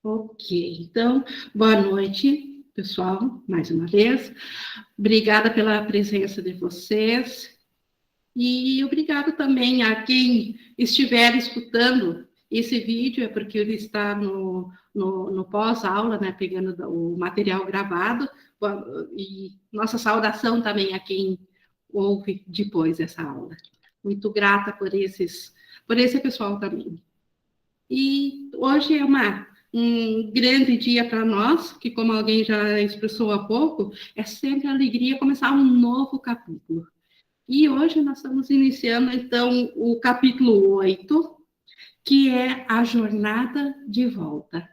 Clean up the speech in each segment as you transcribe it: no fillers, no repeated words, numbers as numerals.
Ok, então, boa noite, pessoal, mais uma vez. Obrigada pela presença de vocês e obrigado também a quem estiver escutando esse vídeo, é porque ele está no pós-aula, né, pegando o material gravado, e nossa saudação também a quem ouve depois essa aula. Muito grata por esse pessoal também. E hoje é um grande dia para nós, que como alguém já expressou há pouco, é sempre alegria começar um novo capítulo. E hoje nós estamos iniciando, então, o capítulo 8, que é a jornada de volta.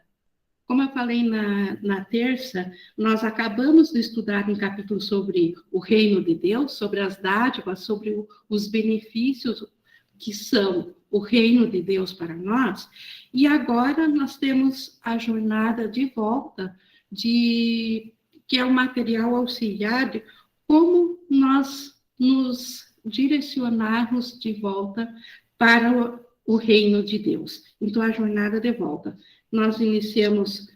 Como eu falei na terça, nós acabamos de estudar um capítulo sobre o reino de Deus, sobre as dádivas, sobre os benefícios que são o reino de Deus para nós, e agora nós temos a jornada de volta, que é um material auxiliar de como nós nos direcionarmos de volta para o reino de Deus. Então, a jornada de volta. Nós iniciamos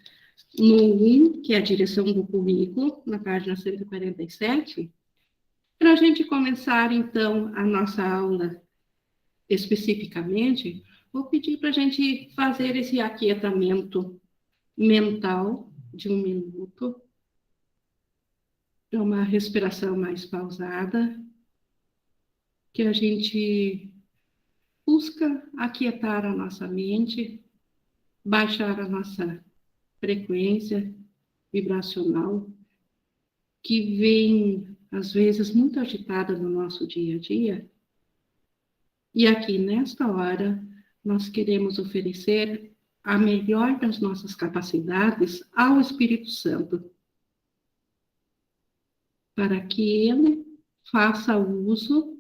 no 1, que é a direção do currículo, na página 147. Para a gente começar, então, a nossa aula especificamente, vou pedir para a gente fazer esse aquietamento mental de 1 minuto, uma respiração mais pausada, que a gente busca aquietar a nossa mente, baixar a nossa frequência vibracional, que vem, às vezes, muito agitada no nosso dia a dia. E aqui, nesta hora, nós queremos oferecer a melhor das nossas capacidades ao Espírito Santo, para que ele faça uso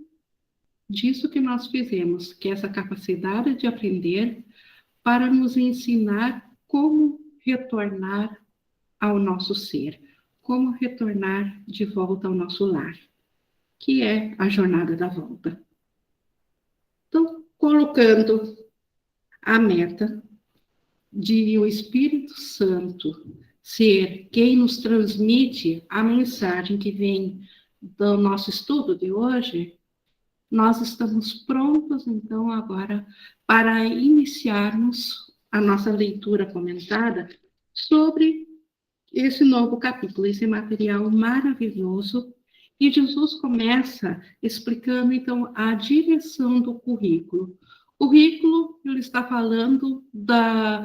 disso que nós fizemos, que é essa capacidade de aprender, para nos ensinar como retornar ao nosso ser, como retornar de volta ao nosso lar, que é a jornada da volta. Então, colocando a meta de o Espírito Santo ser quem nos transmite a mensagem que vem do nosso estudo de hoje, nós estamos prontos, então, agora, para iniciarmos a nossa leitura comentada sobre esse novo capítulo, esse material maravilhoso. E Jesus começa explicando, então, a direção do currículo. O currículo, ele está falando da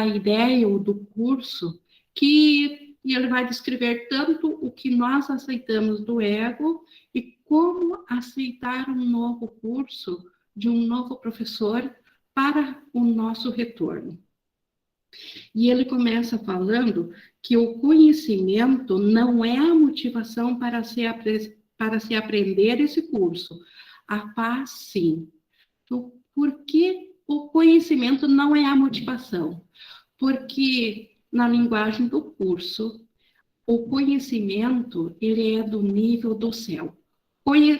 ideia ou do curso, e ele vai descrever tanto o que nós aceitamos do ego e como aceitar um novo curso de um novo professor para o nosso retorno. E ele começa falando que o conhecimento não é a motivação para se aprender esse curso. A paz, sim. Então, por que o conhecimento não é a motivação? Porque, na linguagem do curso, o conhecimento, ele é do nível do céu.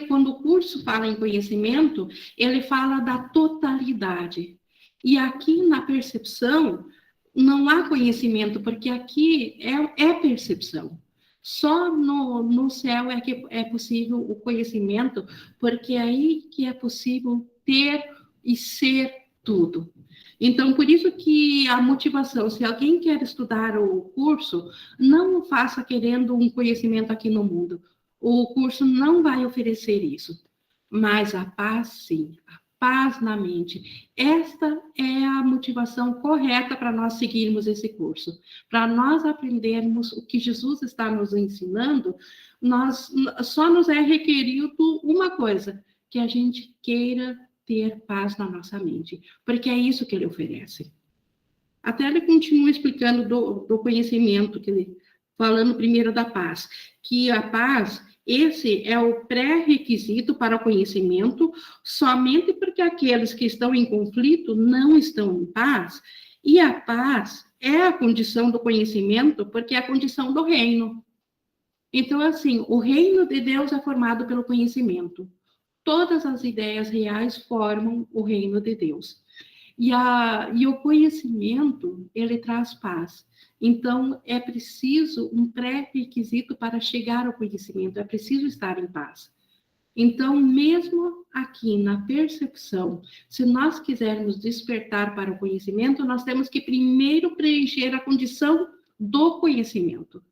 Quando o curso fala em conhecimento, ele fala da totalidade. E aqui na percepção, não há conhecimento, porque aqui é percepção. Só no céu é que é possível o conhecimento, porque é aí que é possível ter e ser tudo. Então, por isso que a motivação, se alguém quer estudar o curso, não o faça querendo um conhecimento aqui no mundo. O curso não vai oferecer isso, mas a paz, sim, a paz na mente. Esta é a motivação correta para nós seguirmos esse curso. Para nós aprendermos o que Jesus está nos ensinando, só nos é requerido uma coisa, que a gente queira ter paz na nossa mente, porque é isso que ele oferece. Até ele continua explicando do conhecimento, falando primeiro da paz, que a paz, esse é o pré-requisito para o conhecimento, somente porque aqueles que estão em conflito não estão em paz, e a paz é a condição do conhecimento, porque é a condição do reino. Então, assim, o reino de Deus é formado pelo conhecimento. Todas as ideias reais formam o reino de Deus. E o conhecimento, ele traz paz. Então, é preciso um pré-requisito para chegar ao conhecimento, é preciso estar em paz. Então, mesmo aqui na percepção, se nós quisermos despertar para o conhecimento, nós temos que primeiro preencher a condição do conhecimento.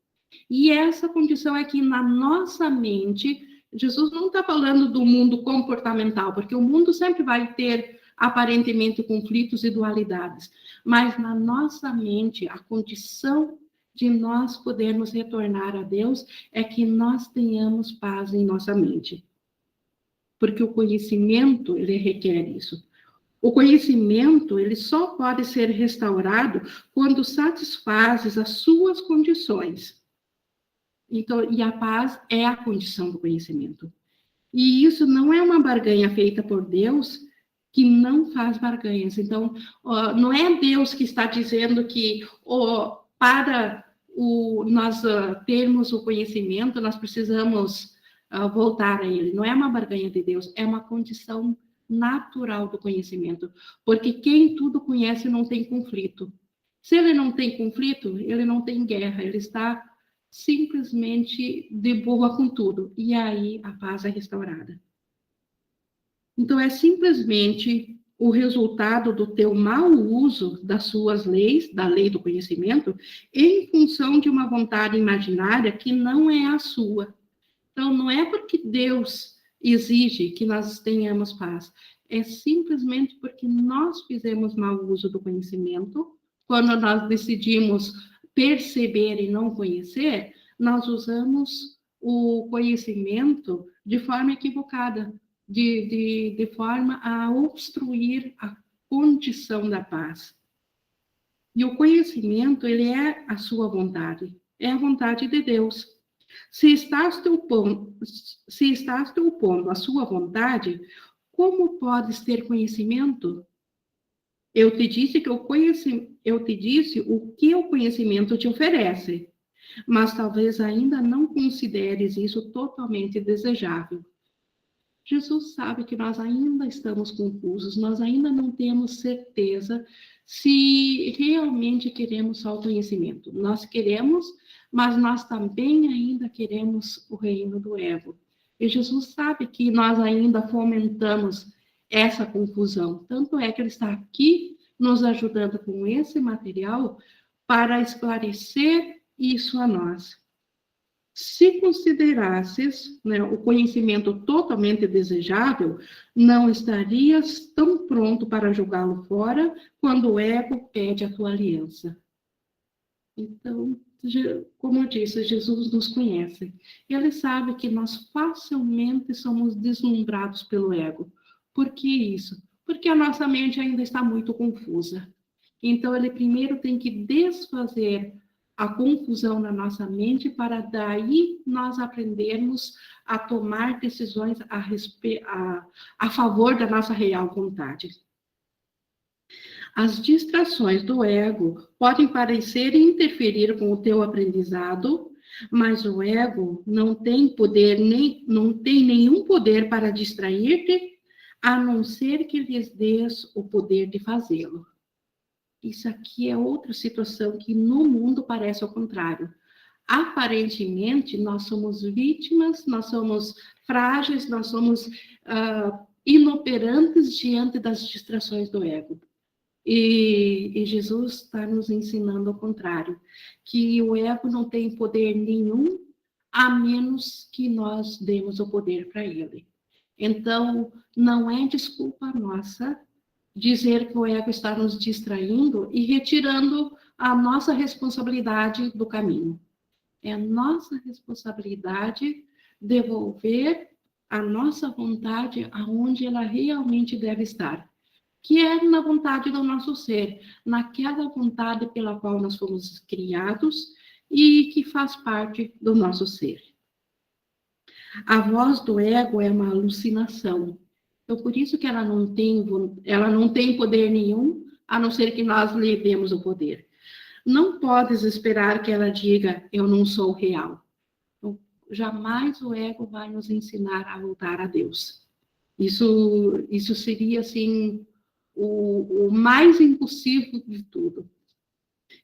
E essa condição é que na nossa mente, Jesus não está falando do mundo comportamental, porque o mundo sempre vai ter aparentemente conflitos e dualidades, mas na nossa mente, a condição de nós podermos retornar a Deus é que nós tenhamos paz em nossa mente. Porque o conhecimento, ele requer isso. O conhecimento, ele só pode ser restaurado quando satisfaz as suas condições. Então, e a paz é a condição do conhecimento. E isso não é uma barganha feita por Deus, que não faz barganhas. Então, não é Deus que está dizendo que para nós termos o conhecimento, nós precisamos voltar a ele. Não é uma barganha de Deus, é uma condição natural do conhecimento. Porque quem tudo conhece não tem conflito. Se ele não tem conflito, ele não tem guerra, ele está simplesmente de boa com tudo. E aí a paz é restaurada. Então, é simplesmente o resultado do teu mau uso das suas leis, da lei do conhecimento, em função de uma vontade imaginária que não é a sua. Então, não é porque Deus exige que nós tenhamos paz, é simplesmente porque nós fizemos mau uso do conhecimento, quando nós decidimos perceber e não conhecer, nós usamos o conhecimento de forma equivocada, de forma a obstruir a condição da paz. E o conhecimento, ele é a sua vontade, é a vontade de Deus. Se estás te opondo à sua vontade, como podes ter conhecimento? Eu te disse o que o conhecimento te oferece, mas talvez ainda não consideres isso totalmente desejável. Jesus sabe que nós ainda estamos confusos, nós ainda não temos certeza se realmente queremos só o conhecimento. Nós queremos, mas nós também ainda queremos o reino do ego. E Jesus sabe que nós ainda fomentamos essa confusão. Tanto é que ele está aqui nos ajudando com esse material para esclarecer isso a nós. Se considerasses, né, o conhecimento totalmente desejável, não estarias tão pronto para jogá-lo fora quando o ego pede a tua aliança. Então, como eu disse, Jesus nos conhece. Ele sabe que nós facilmente somos deslumbrados pelo ego. Por que isso? Porque a nossa mente ainda está muito confusa. Então, ele primeiro tem que desfazer a confusão na nossa mente, para daí nós aprendermos a tomar decisões a favor da nossa real vontade. As distrações do ego podem parecer interferir com o teu aprendizado, mas o ego não tem nenhum poder para distrair-te, a não ser que lhes dês o poder de fazê-lo. Isso aqui é outra situação que no mundo parece ao contrário. Aparentemente, nós somos vítimas, nós somos frágeis, nós somos inoperantes diante das distrações do ego. E Jesus está nos ensinando ao contrário, que o ego não tem poder nenhum, a menos que nós demos o poder para ele. Então, não é desculpa nossa dizer que o ego está nos distraindo e retirando a nossa responsabilidade do caminho. É nossa responsabilidade devolver a nossa vontade aonde ela realmente deve estar, que é na vontade do nosso ser, naquela vontade pela qual nós fomos criados e que faz parte do nosso ser. A voz do ego é uma alucinação. Então, por isso que ela não tem poder nenhum, a não ser que nós lhe demos o poder. Não podes esperar que ela diga, eu não sou real. Então, jamais o ego vai nos ensinar a voltar a Deus. Isso seria, assim, o mais impossível de tudo.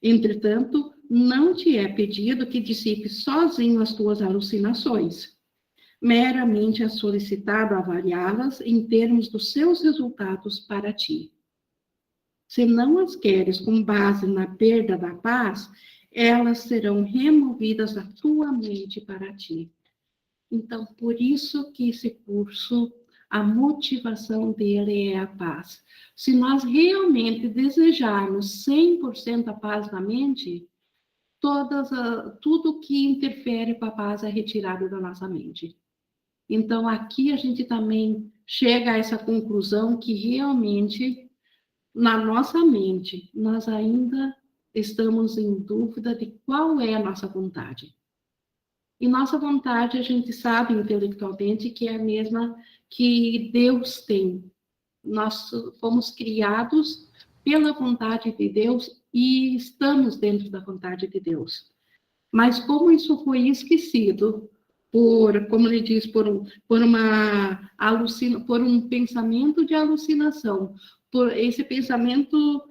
Entretanto, não te é pedido que dissipes sozinho as tuas alucinações. Meramente é solicitado avaliá-las em termos dos seus resultados para ti. Se não as queres com base na perda da paz, elas serão removidas da tua mente para ti. Então, por isso que esse curso, a motivação dele é a paz. Se nós realmente desejarmos 100% a paz na mente, tudo que interfere com a paz é retirado da nossa mente. Então, aqui a gente também chega a essa conclusão que realmente, na nossa mente, nós ainda estamos em dúvida de qual é a nossa vontade. E nossa vontade, a gente sabe intelectualmente que é a mesma que Deus tem. Nós fomos criados pela vontade de Deus e estamos dentro da vontade de Deus. Mas como isso foi esquecido como ele diz, por um pensamento de alucinação, por esse pensamento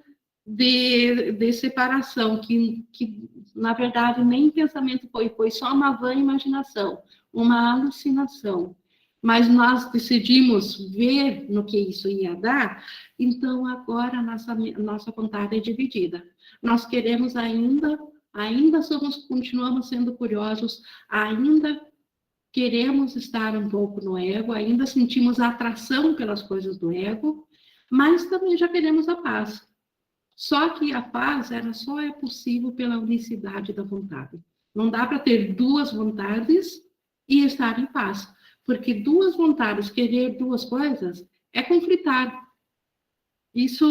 de separação, que na verdade nem pensamento foi só uma vã imaginação, uma alucinação. Mas nós decidimos ver no que isso ia dar, então agora a nossa vontade é dividida. Nós queremos ainda continuamos sendo curiosos, ainda queremos estar um pouco no ego, ainda sentimos a atração pelas coisas do ego, mas também já queremos a paz. Só que a paz só é possível pela unicidade da vontade. Não dá para ter duas vontades e estar em paz, porque duas vontades, querer duas coisas, é conflitar. Isso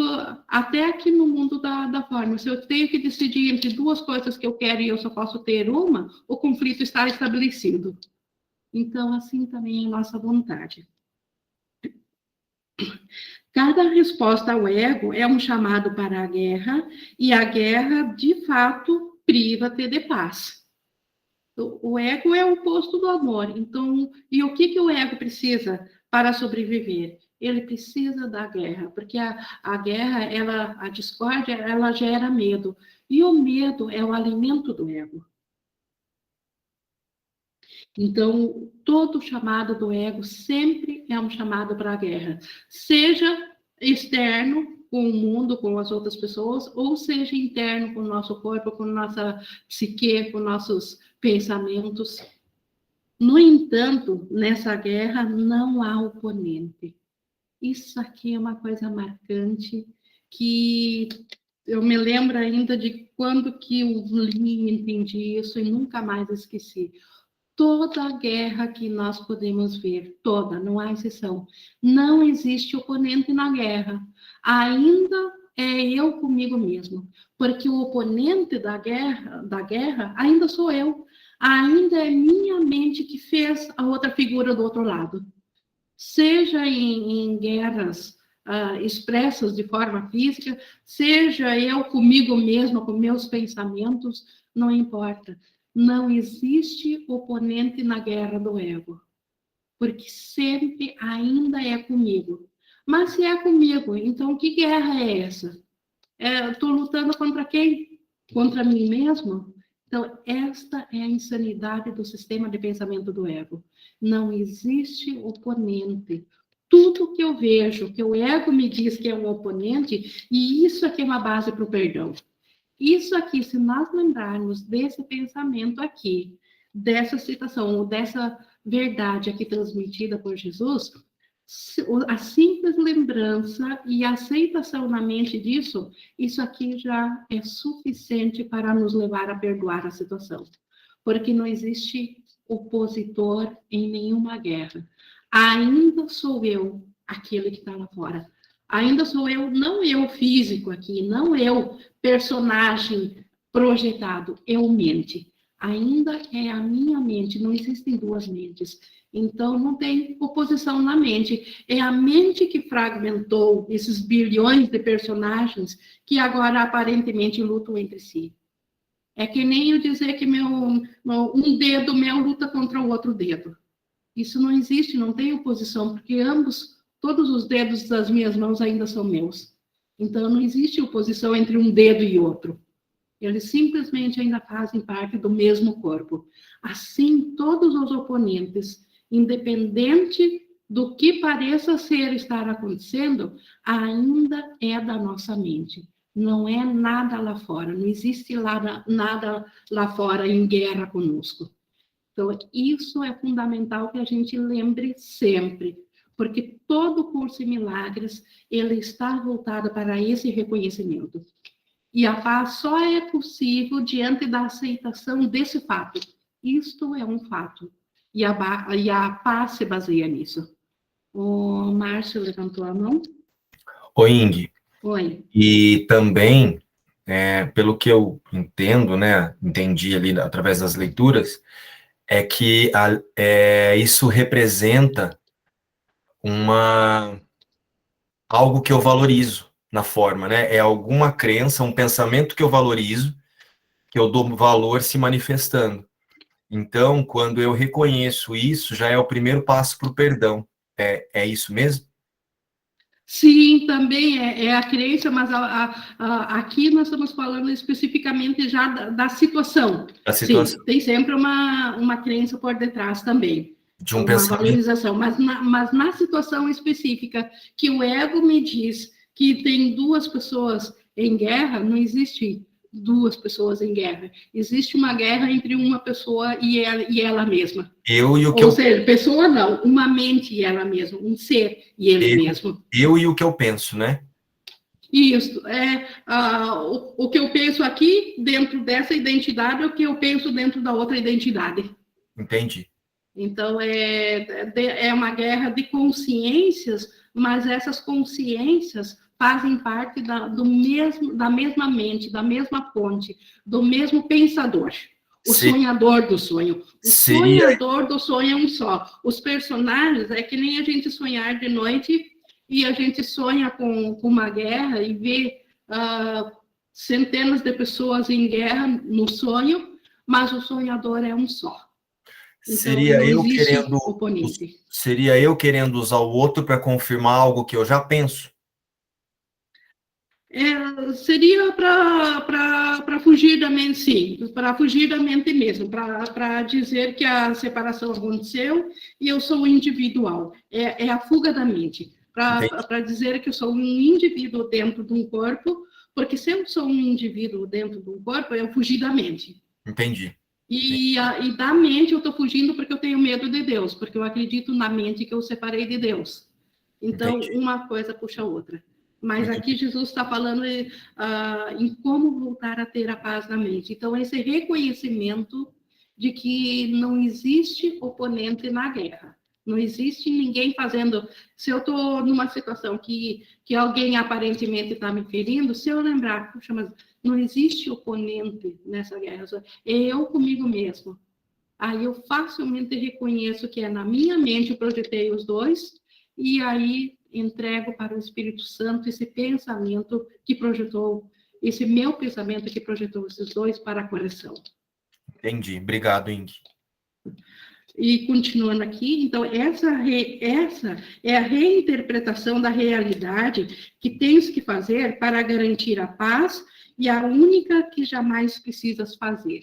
até aqui no mundo da forma. Se eu tenho que decidir entre duas coisas que eu quero e eu só posso ter uma, o conflito está estabelecido. Então, assim também é a nossa vontade. Cada resposta ao ego é um chamado para a guerra, e a guerra, de fato, priva-te de paz. O ego é o oposto do amor. Então, e o que o ego precisa para sobreviver? Ele precisa da guerra, porque a guerra, a discórdia, ela gera medo. E o medo é o alimento do ego. Então, todo chamado do ego sempre é um chamado para a guerra. Seja externo, com o mundo, com as outras pessoas, ou seja interno, com o nosso corpo, com nossa psique, com nossos pensamentos. No entanto, nessa guerra não há oponente. Isso aqui é uma coisa marcante que eu me lembro ainda de quando que eu li e entendi isso e nunca mais esqueci. Toda a guerra que nós podemos ver, toda, não há exceção, não existe oponente na guerra. Ainda é eu comigo mesmo, porque o oponente da guerra ainda sou eu. Ainda é minha mente que fez a outra figura do outro lado. Seja em guerras expressas de forma física, seja eu comigo mesma, com meus pensamentos, não importa. Não existe oponente na guerra do ego, porque sempre ainda é comigo. Mas se é comigo, então que guerra é essa? Estou lutando contra quem? Contra mim mesmo? Então, esta é a insanidade do sistema de pensamento do ego. Não existe oponente. Tudo que eu vejo, que o ego me diz que é um oponente, e isso aqui é uma base para o perdão. Isso aqui, se nós lembrarmos desse pensamento aqui, dessa citação, ou dessa verdade aqui transmitida por Jesus, a simples lembrança e aceitação na mente disso, isso aqui já é suficiente para nos levar a perdoar a situação. Porque não existe opositor em nenhuma guerra. Ainda sou eu aquele que está lá fora. Ainda sou eu, não eu físico aqui, não eu personagem projetado, eu mente. Ainda é a minha mente, não existem duas mentes. Então, não tem oposição na mente. É a mente que fragmentou esses bilhões de personagens que agora aparentemente lutam entre si. É que nem eu dizer que um dedo meu luta contra o outro dedo. Isso não existe, não tem oposição, porque todos os dedos das minhas mãos ainda são meus. Então, não existe oposição entre um dedo e outro. Eles simplesmente ainda fazem parte do mesmo corpo. Assim, todos os oponentes, independente do que pareça ser estar acontecendo, ainda é da nossa mente. Não é nada lá fora, não existe nada lá fora em guerra conosco. Então, isso é fundamental que a gente lembre sempre, porque todo o curso em milagres, ele está voltado para esse reconhecimento. E a paz só é possível diante da aceitação desse fato. Isto é um fato. E a paz se baseia nisso. O Márcio levantou a mão. Oi, Ing. Oi. E também, pelo que eu entendo, né, entendi ali através das leituras, é que isso representa algo que eu valorizo na forma, né? É alguma crença, um pensamento que eu valorizo, que eu dou valor se manifestando. Então, quando eu reconheço isso, já é o primeiro passo para o perdão. É isso mesmo? Sim, também é a crença, mas aqui nós estamos falando especificamente já da situação. A Sim, situação tem sempre uma crença por detrás também, de um uma pensamento. valorização, mas na situação específica que o ego me diz que tem duas pessoas em guerra, não existe duas pessoas em guerra. Existe uma guerra entre uma pessoa e ela mesma. Eu e o que Ou seja, pessoa não, uma mente e ela mesma, um ser e ele mesmo. eu e o que eu penso, né? Isso, o que eu penso aqui, dentro dessa identidade, é o que eu penso dentro da outra identidade. Entendi. Então, é uma guerra de consciências, mas essas consciências fazem parte da mesma mente, da mesma fonte, do mesmo pensador. O sonhador do sonho. O Seria, sonhador do sonho é um só. Os personagens é que nem a gente sonhar de noite e a gente sonha com uma guerra e vê centenas de pessoas em guerra no sonho, mas o sonhador é um só. Então, seria não eu existe querendo, oponente. seria eu querendo usar o outro para confirmar algo que eu já penso. Seria para fugir da mente, sim, para fugir da mente mesmo, para dizer que a separação aconteceu e eu sou individual. É a fuga da mente, Entendi. para dizer que eu sou um indivíduo dentro de um corpo, porque se eu sou um indivíduo dentro de um corpo, eu fugi da mente. Entendi. E da mente eu estou fugindo porque eu tenho medo de Deus, porque eu acredito na mente que eu separei de Deus. Então, Entendi. uma coisa puxa a outra. Mas aqui Entendi. Jesus está falando em como voltar a ter a paz na mente. Então, esse reconhecimento de que não existe oponente na guerra. Não existe ninguém fazendo. Se eu estou numa situação que alguém aparentemente está me ferindo, se eu lembrar, puxa, mas não existe oponente nessa guerra, é eu comigo mesmo. Aí eu facilmente reconheço que é na minha mente eu projetei os dois, e aí entrego para o Espírito Santo esse pensamento que projetou, esse meu pensamento que projetou esses dois para a correção. Entendi. Obrigado, Ing. E continuando aqui, então, essa é a reinterpretação da realidade que tens que fazer para garantir a paz e a única que jamais precisas fazer.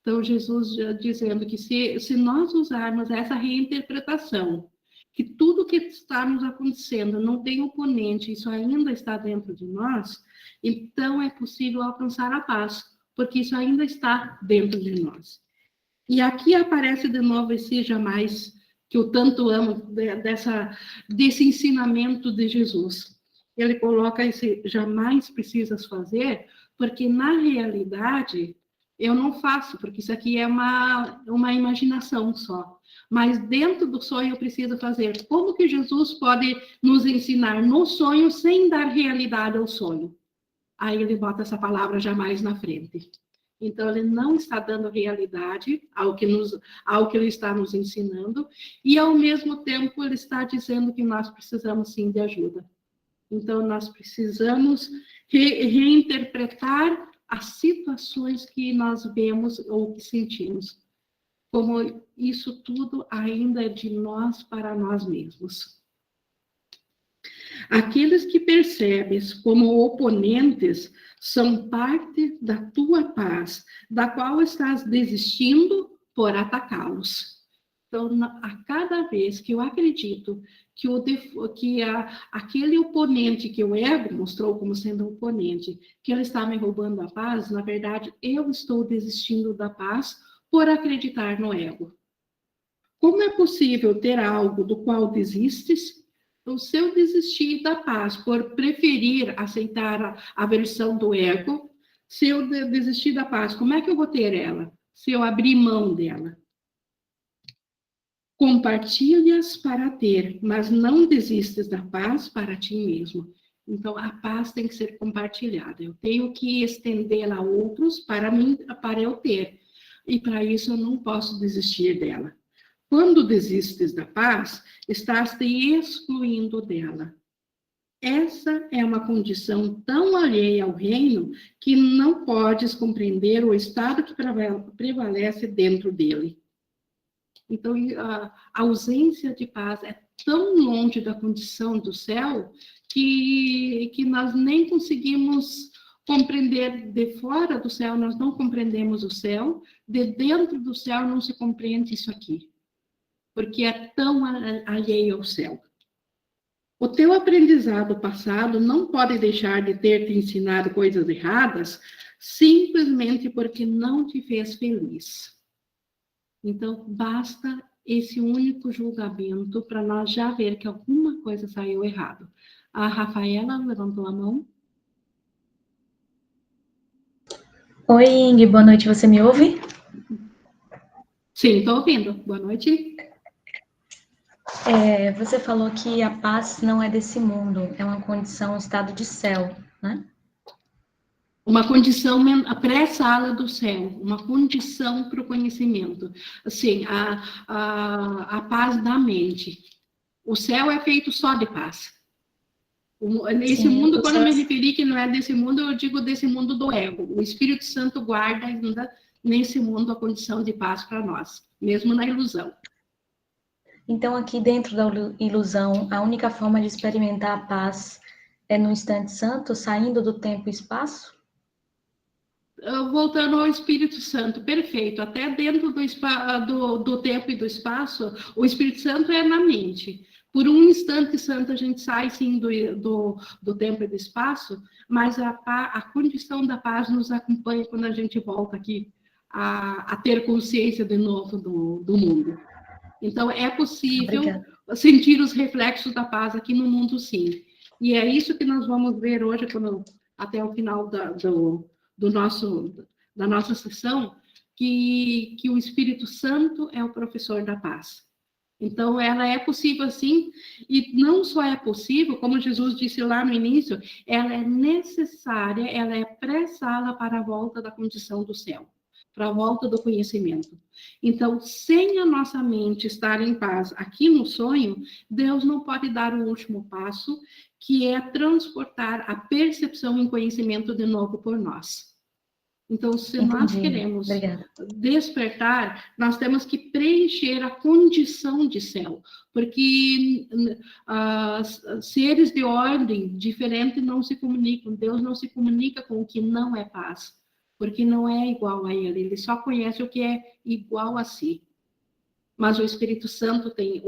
Então, Jesus dizendo que se nós usarmos essa reinterpretação, que tudo que está nos acontecendo não tem oponente, isso ainda está dentro de nós, então é possível alcançar a paz, porque isso ainda está dentro de nós. E aqui aparece de novo esse jamais, que eu tanto amo, desse ensinamento de Jesus. Ele coloca esse jamais precisas fazer, porque na realidade eu não faço, porque isso aqui é uma imaginação só. Mas dentro do sonho eu preciso fazer. Como que Jesus pode nos ensinar no sonho sem dar realidade ao sonho? Aí ele bota essa palavra jamais na frente. Então, ele não está dando realidade ao que ele está nos ensinando, e, ao mesmo tempo, ele está dizendo que nós precisamos, sim, de ajuda. Então, nós precisamos reinterpretar as situações que nós vemos ou que sentimos, como isso tudo ainda é de nós para nós mesmos. Aqueles que percebes como oponentes são parte da tua paz, da qual estás desistindo por atacá-los. Então, a cada vez que eu acredito que aquele oponente que o ego mostrou como sendo oponente, que ele está me roubando a paz, na verdade, eu estou desistindo da paz por acreditar no ego. Como é possível ter algo do qual desistes? Então, se eu desistir da paz por preferir aceitar a versão do ego, se eu desistir da paz, como é que eu vou ter ela? Se eu abrir mão dela. Compartilhas para ter, mas não desistes da paz para ti mesmo. Então, a paz tem que ser compartilhada. Eu tenho que estendê-la a outros para mim, para eu ter. E para isso eu não posso desistir dela. Quando desistes da paz, estás te excluindo dela. Essa é uma condição tão alheia ao reino que não podes compreender o estado que prevalece dentro dele. Então, a ausência de paz é tão longe da condição do céu que nós nem conseguimos compreender. De fora do céu, nós não compreendemos o céu, de dentro do céu não se compreende isso aqui, porque é tão alheio ao céu. O teu aprendizado passado não pode deixar de ter te ensinado coisas erradas simplesmente porque não te fez feliz. Então, basta esse único julgamento para nós já ver que alguma coisa saiu errado. A Rafaela levantou a mão. Oi, Ing, boa noite, você me ouve? Sim, estou ouvindo. Boa noite. Você falou que a paz não é desse mundo, é uma condição, um estado de céu, né? Uma condição pré-sala do céu, uma condição para o conhecimento. Assim, a paz da mente. O céu é feito só de paz. Nesse mundo, quando eu me referi que não é desse mundo, eu digo desse mundo do ego. O Espírito Santo guarda ainda nesse mundo a condição de paz para nós, mesmo na ilusão. Então, aqui dentro da ilusão, a única forma de experimentar a paz é no instante santo, saindo do tempo e espaço? Voltando ao Espírito Santo, perfeito. Até dentro do tempo e do espaço, o Espírito Santo é na mente. Por um instante santo, a gente sai, sim, do tempo e do espaço, mas a condição da paz nos acompanha quando a gente volta aqui a ter consciência de novo do mundo. Então, é possível sentir os reflexos da paz aqui no mundo, sim. E é isso que nós vamos ver hoje, até o final da nossa sessão, que o Espírito Santo é o professor da paz. Então, ela é possível, sim, e não só é possível, como Jesus disse lá no início, ela é necessária, ela é pré-sala para a volta da condição do céu, para a volta do conhecimento. Então, sem a nossa mente estar em paz aqui no sonho, Deus não pode dar o último passo, que é transportar a percepção em conhecimento de novo por nós. Então, se nós queremos despertar, nós temos que preencher a condição de céu, porque seres de ordem diferente não se comunicam. Deus não se comunica com o que não é paz, porque não é igual a ele. Ele só conhece o que é igual a si. Mas o Espírito Santo tem.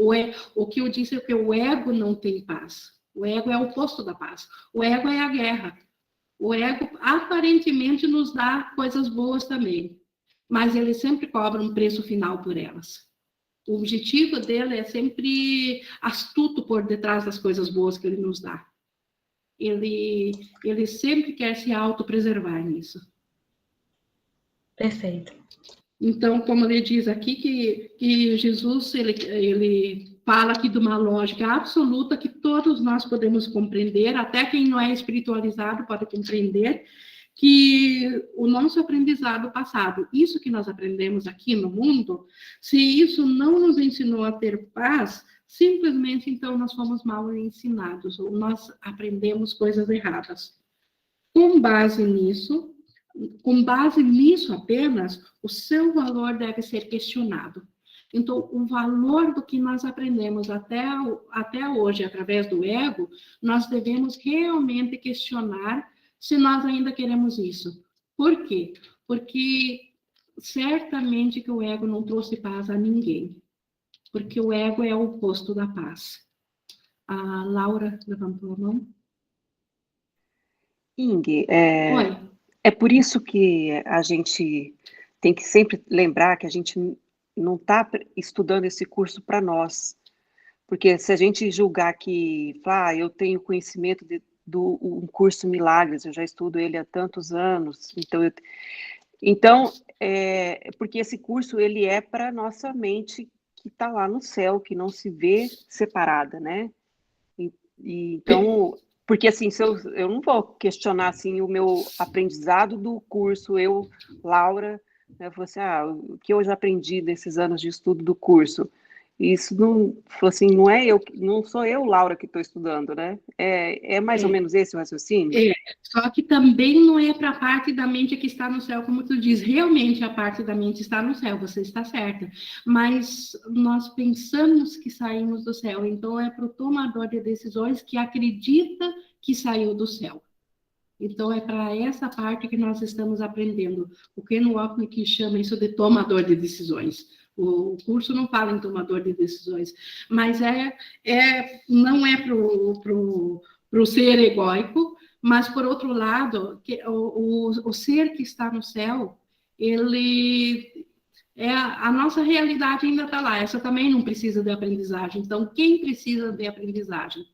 O que eu disse é que o ego não tem paz. O ego é o oposto da paz. O ego é a guerra. O ego aparentemente nos dá coisas boas também, mas ele sempre cobra um preço final por elas. O objetivo dele é sempre astuto por detrás das coisas boas que ele nos dá. Ele sempre quer se autopreservar nisso. Perfeito. Então, como ele diz aqui, que Jesus ele fala aqui de uma lógica absoluta que todos nós podemos compreender, até quem não é espiritualizado pode compreender, que o nosso aprendizado passado, isso que nós aprendemos aqui no mundo, se isso não nos ensinou a ter paz, simplesmente então nós fomos mal ensinados, ou nós aprendemos coisas erradas. Com base nisso apenas, o seu valor deve ser questionado. Então, o valor do que nós aprendemos até hoje, através do ego, nós devemos realmente questionar se nós ainda queremos isso. Por quê? Porque certamente que o ego não trouxe paz a ninguém, porque o ego é o oposto da paz. A Laura levantou a mão. Ing, Oi. é por isso que a gente tem que sempre lembrar que a gente não está estudando esse curso para nós. Porque se a gente julgar que, eu tenho conhecimento do um curso Milagres, eu já estudo ele há tantos anos, então, porque esse curso ele é para nossa mente que está lá no céu, que não se vê separada, né? Então, porque assim, se eu não vou questionar assim o meu aprendizado do curso, Laura, né, eu vou assim, o que eu já aprendi nesses anos de estudo do curso. Isso não, assim, não sou eu, Laura, que estou estudando, né? É mais ou menos esse o raciocínio? Só que também não é para a parte da mente que está no céu, como tu diz, realmente a parte da mente está no céu, você está certa. Mas nós pensamos que saímos do céu, então é para o tomador de decisões que acredita que saiu do céu. Então, é para essa parte que nós estamos aprendendo. O Ken Wapnick chama isso de tomador de decisões. O curso não fala em tomador de decisões, mas não é para o ser egóico, mas, por outro lado, o ser que está no céu, ele... a nossa realidade ainda está lá, essa também não precisa de aprendizagem. Então, quem precisa de aprendizagem?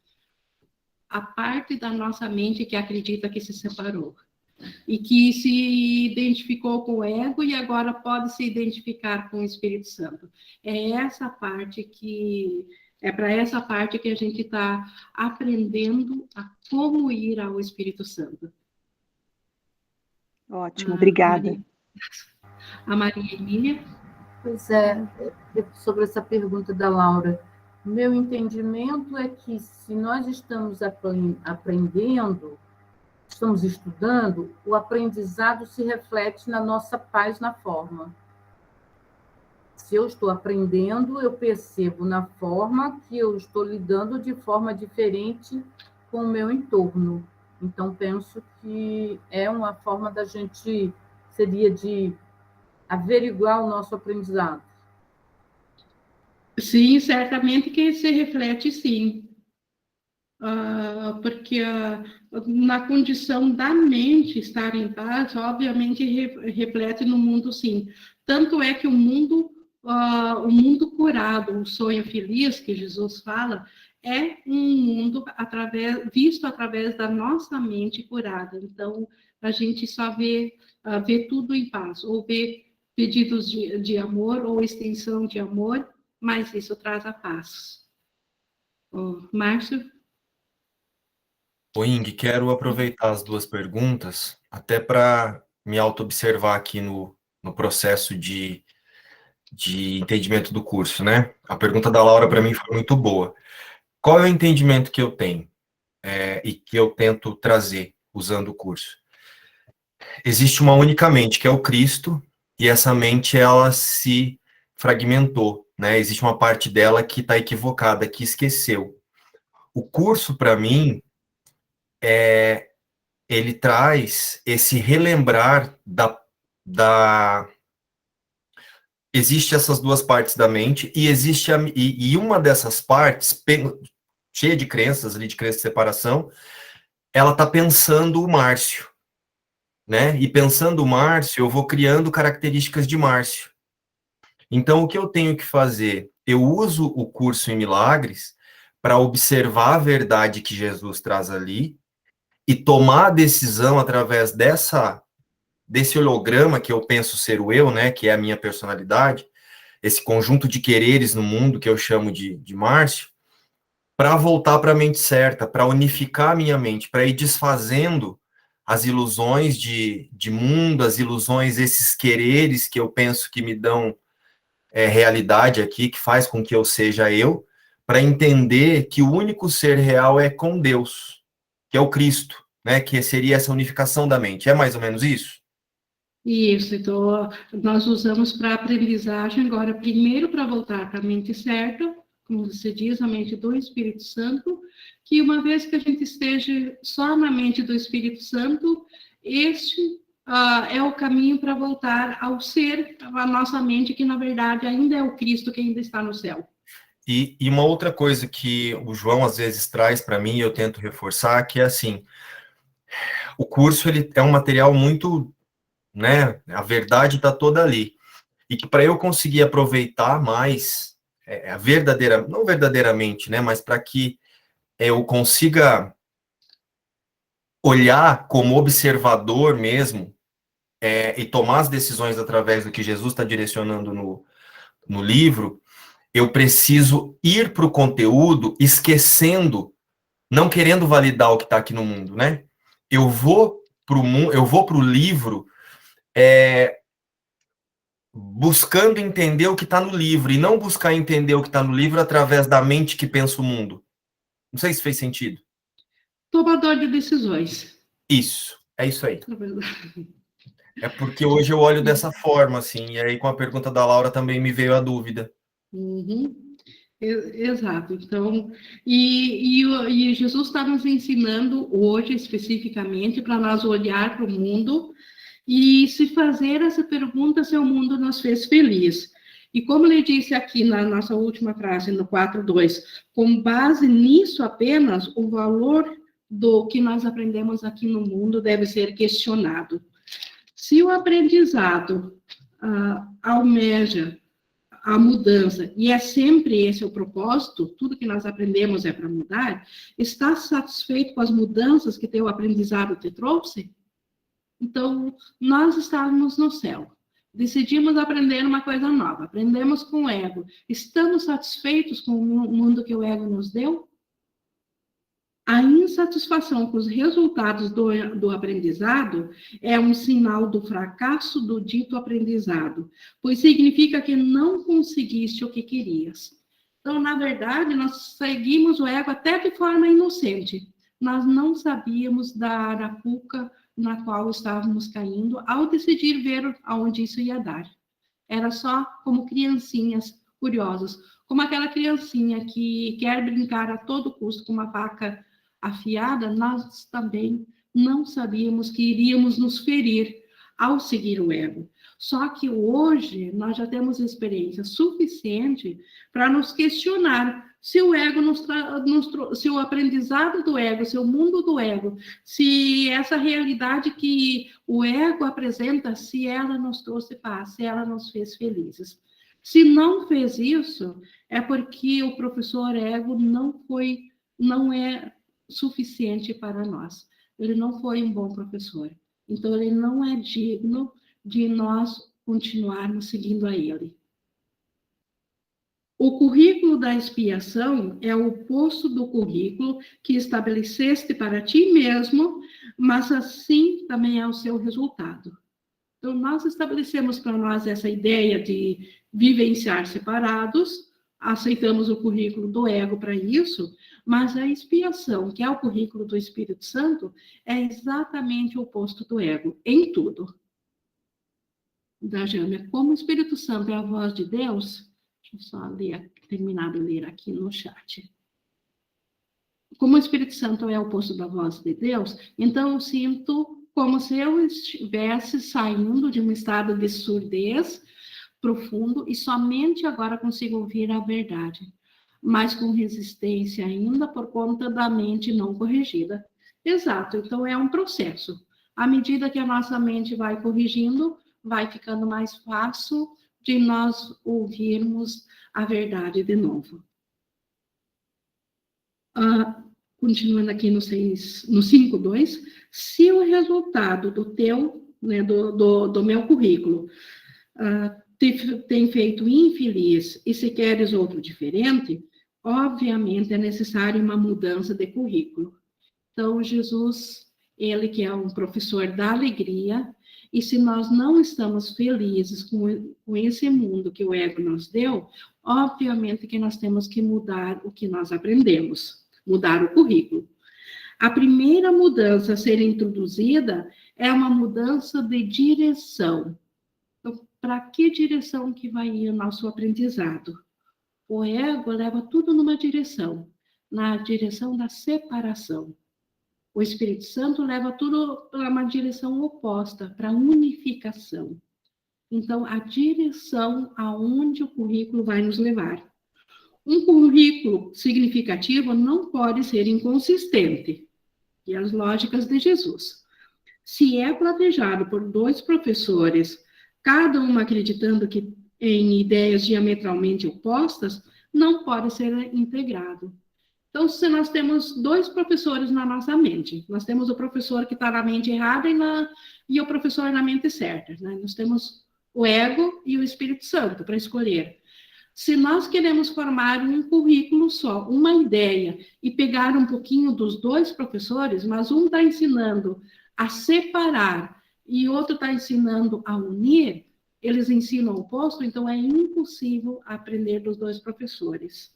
A parte da nossa mente que acredita que se separou e que se identificou com o ego e agora pode se identificar com o Espírito Santo. É para essa parte que a gente está aprendendo a como ir ao Espírito Santo. Ótimo, obrigada. A Maria Emília? Pois é, sobre essa pergunta da Laura, meu entendimento é que se nós estamos aprendendo, estamos estudando, o aprendizado se reflete na nossa paz na forma. Se eu estou aprendendo, eu percebo na forma que eu estou lidando de forma diferente com o meu entorno. Então, penso que é uma forma da gente, seria de averiguar o nosso aprendizado. Sim, certamente que se reflete, sim. Porque na condição da mente estar em paz, obviamente reflete no mundo, sim. Tanto é que o mundo curado, o sonho feliz que Jesus fala, é um mundo visto através da nossa mente curada. Então, a gente só vê tudo em paz, ou vê pedidos de amor, ou extensão de amor, mas isso traz a paz. Márcio? Ing, quero aproveitar as duas perguntas, até para me auto-observar aqui no processo de entendimento do curso, né? A pergunta da Laura, para mim, foi muito boa. Qual é o entendimento que eu tenho e que eu tento trazer usando o curso? Existe uma única mente, que é o Cristo, e essa mente, ela se fragmentou, né? Existe uma parte dela que está equivocada, que esqueceu. O curso, para mim, ele traz esse relembrar existe essas duas partes da mente, e existe e uma dessas partes, cheia de crenças ali, de crença de separação, ela está pensando o Márcio, né? E pensando o Márcio, eu vou criando características de Márcio. Então, o que eu tenho que fazer? Eu uso o curso em Milagres para observar a verdade que Jesus traz ali e tomar a decisão através desse holograma que eu penso ser o eu, né, que é a minha personalidade, esse conjunto de quereres no mundo que eu chamo de Márcio, para voltar para a mente certa, para unificar a minha mente, para ir desfazendo as ilusões de mundo, as ilusões, esses quereres que eu penso que me dão realidade aqui, que faz com que eu seja eu, para entender que o único ser real é com Deus, que é o Cristo, né, que seria essa unificação da mente. É mais ou menos isso? Isso, então nós usamos para aprendizagem agora, primeiro para voltar para a mente certa, como você diz, a mente do Espírito Santo, que uma vez que a gente esteja só na mente do Espírito Santo, este é o caminho para voltar ao ser, a nossa mente, que na verdade ainda é o Cristo que ainda está no céu. E uma outra coisa que o João às vezes traz para mim, e eu tento reforçar, que é assim, o curso ele é um material muito, né, a verdade está toda ali. E que para eu conseguir aproveitar mais, não verdadeiramente, né, mas para que eu consiga olhar como observador mesmo, e tomar as decisões através do que Jesus está direcionando no livro, eu preciso ir para o conteúdo esquecendo, não querendo validar o que está aqui no mundo, né? Eu vou para o livro buscando entender o que está no livro, e não buscar entender o que está no livro através da mente que pensa o mundo. Não sei se fez sentido. Tomador de decisões. Isso, é isso aí. É porque hoje eu olho dessa forma, assim, e aí com a pergunta da Laura também me veio a dúvida. Exato. Então, e Jesus está nos ensinando hoje, especificamente, para nós olhar para o mundo e se fazer essa pergunta se o mundo nos fez feliz. E como ele disse aqui na nossa última frase, no 4.2, com base nisso apenas, o valor do que nós aprendemos aqui no mundo deve ser questionado. Se o aprendizado almeja a mudança, e é sempre esse o propósito, tudo que nós aprendemos é para mudar, está satisfeito com as mudanças que teu aprendizado te trouxe? Então, nós estávamos no céu, decidimos aprender uma coisa nova, aprendemos com o ego, estamos satisfeitos com o mundo que o ego nos deu? A insatisfação com os resultados do aprendizado é um sinal do fracasso do dito aprendizado, pois significa que não conseguiste o que querias. Então, na verdade, nós seguimos o ego até de forma inocente. Nós não sabíamos da arapuca na qual estávamos caindo ao decidir ver aonde isso ia dar. Era só como criancinhas curiosas, como aquela criancinha que quer brincar a todo custo com uma faca afiada, nós também não sabíamos que iríamos nos ferir ao seguir o ego. Só que hoje nós já temos experiência suficiente para nos questionar se o ego se o aprendizado do ego, se o mundo do ego, se essa realidade que o ego apresenta, se ela nos trouxe paz, se ela nos fez felizes. Se não fez isso, é porque o professor ego não é suficiente para nós. Ele não foi um bom professor. Então, ele não é digno de nós continuarmos seguindo a ele. O currículo da expiação é o oposto do currículo que estabeleceste para ti mesmo, mas assim também é o seu resultado. Então, nós estabelecemos para nós essa ideia de vivenciar separados, aceitamos o currículo do ego para isso, mas a expiação, que é o currículo do Espírito Santo, é exatamente o oposto do ego, em tudo. Da Jâmia, como o Espírito Santo é a voz de Deus, deixa eu só terminar de ler aqui no chat. Como o Espírito Santo é o oposto da voz de Deus, então eu sinto como se eu estivesse saindo de um estado de surdez profundo e somente agora consigo ouvir a verdade, mas com resistência ainda por conta da mente não corrigida. Exato, então é um processo. À medida que a nossa mente vai corrigindo, vai ficando mais fácil de nós ouvirmos a verdade de novo. Continuando aqui no 5.2, se o resultado do teu, né, do meu currículo tem feito infeliz e se queres outro diferente, obviamente é necessário uma mudança de currículo. Então, Jesus, ele que é um professor da alegria, e se nós não estamos felizes com esse mundo que o ego nos deu, obviamente que nós temos que mudar o que nós aprendemos, mudar o currículo. A primeira mudança a ser introduzida é uma mudança de direção. Então, para que direção que vai ir o nosso aprendizado? O ego leva tudo numa direção, na direção da separação. O Espírito Santo leva tudo para uma direção oposta, para a unificação. Então, a direção aonde o currículo vai nos levar. Um currículo significativo não pode ser inconsistente. E as lógicas de Jesus. Se é planejado por 2 professores, cada um acreditando que em ideias diametralmente opostas, não pode ser integrado. Então, se nós temos 2 professores na nossa mente, nós temos o professor que está na mente errada e o professor na mente certa, né? Nós temos o ego e o Espírito Santo para escolher. Se nós queremos formar um currículo só, uma ideia, e pegar um pouquinho dos 2 professores, mas um está ensinando a separar e outro está ensinando a unir, eles ensinam o oposto, então é impossível aprender dos 2 professores.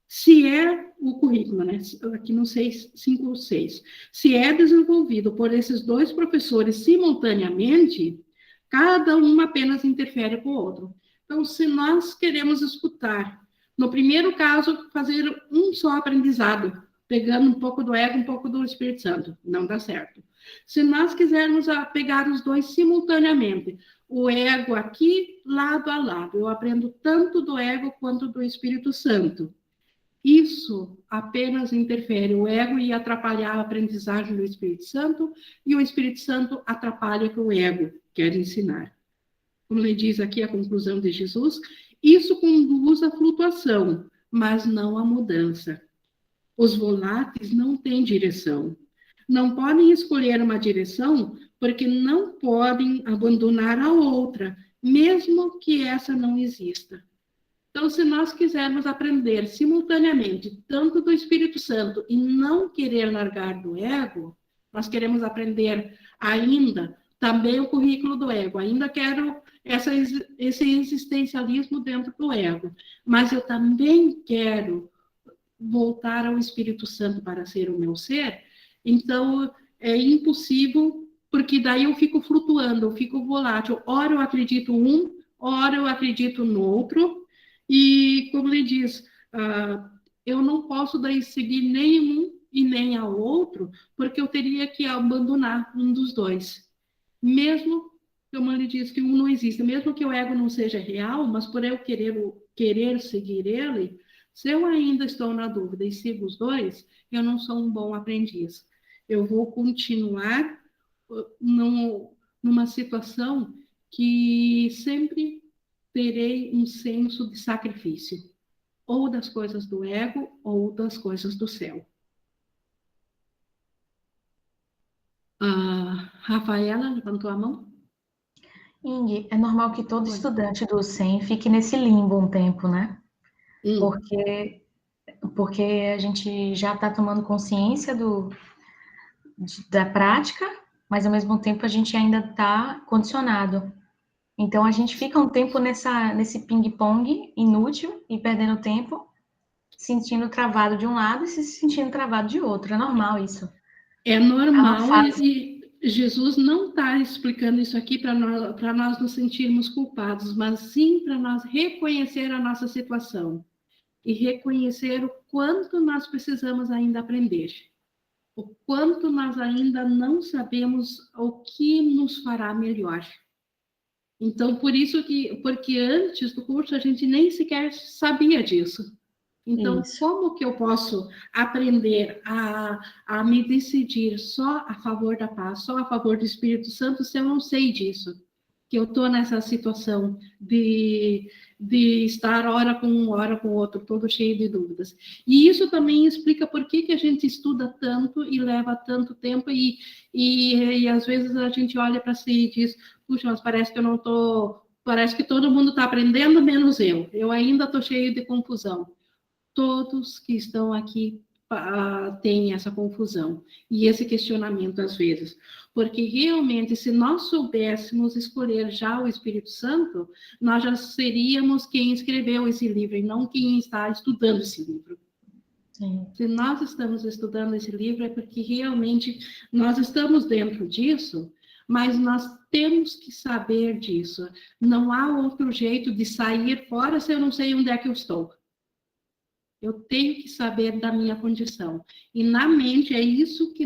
Se é o currículo, né? Aqui no 5 ou 6, se é desenvolvido por esses 2 professores simultaneamente, cada um apenas interfere com o outro. Então, se nós queremos escutar, no primeiro caso, fazer um só aprendizado, pegando um pouco do ego, um pouco do Espírito Santo, não dá certo. Se nós quisermos pegar os 2 simultaneamente, o ego aqui, lado a lado, eu aprendo tanto do ego quanto do Espírito Santo. Isso apenas interfere o ego e atrapalhar a aprendizagem do Espírito Santo, e o Espírito Santo atrapalha o que o ego quer ensinar. Como ele diz aqui a conclusão de Jesus, isso conduz à flutuação, mas não à mudança. Os voláteis não têm direção. Não podem escolher uma direção porque não podem abandonar a outra, mesmo que essa não exista. Então, se nós quisermos aprender simultaneamente tanto do Espírito Santo e não querer largar do ego, nós queremos aprender ainda também o currículo do ego. Ainda quero esse existencialismo dentro do ego, mas eu também quero voltar ao Espírito Santo para ser o meu ser. Então, é impossível, porque daí eu fico flutuando, eu fico volátil. Ora eu acredito ora eu acredito no outro, e, como ele diz, eu não posso daí seguir nem um e nem ao outro, porque eu teria que abandonar um dos 2. Mesmo, como ele diz, que um não existe, mesmo que o ego não seja real, mas por eu querer seguir ele, se eu ainda estou na dúvida e sigo os 2, eu não sou um bom aprendiz. Eu vou continuar numa situação que sempre terei um senso de sacrifício, ou das coisas do ego, ou das coisas do céu. Rafaela levantou a mão? Ing, é normal que todo estudante do SEM fique nesse limbo um tempo, né? Porque a gente já está tomando consciência da prática, mas ao mesmo tempo a gente ainda está condicionado. Então, a gente fica um tempo nesse ping-pong inútil e perdendo tempo, sentindo travado de um lado e se sentindo travado de outro. É normal isso. É normal, e Jesus não está explicando isso aqui para nós nos sentirmos culpados, mas sim para nós reconhecer a nossa situação e reconhecer o quanto nós precisamos ainda aprender, o quanto nós ainda não sabemos o que nos fará melhor. Então, porque antes do curso a gente nem sequer sabia disso. Então, como que eu posso aprender a me decidir só a favor da paz, só a favor do Espírito Santo, se eu não sei disso? Que eu estou nessa situação de estar ora com um, ora com o outro, todo cheio de dúvidas. E isso também explica por que a gente estuda tanto e leva tanto tempo, e às vezes a gente olha para si e diz, puxa, mas parece que eu não estou, parece que todo mundo está aprendendo, menos eu ainda estou cheio de confusão. Todos que estão aqui têm essa confusão e esse questionamento às vezes, porque realmente se nós soubéssemos escolher já o Espírito Santo, nós já seríamos quem escreveu esse livro e não quem está estudando esse livro. Sim. Se nós estamos estudando esse livro, é porque realmente nós estamos dentro disso, mas nós temos que saber disso. Não há outro jeito de sair fora se eu não sei onde é que eu estou. Eu tenho que saber da minha condição. E na mente é isso que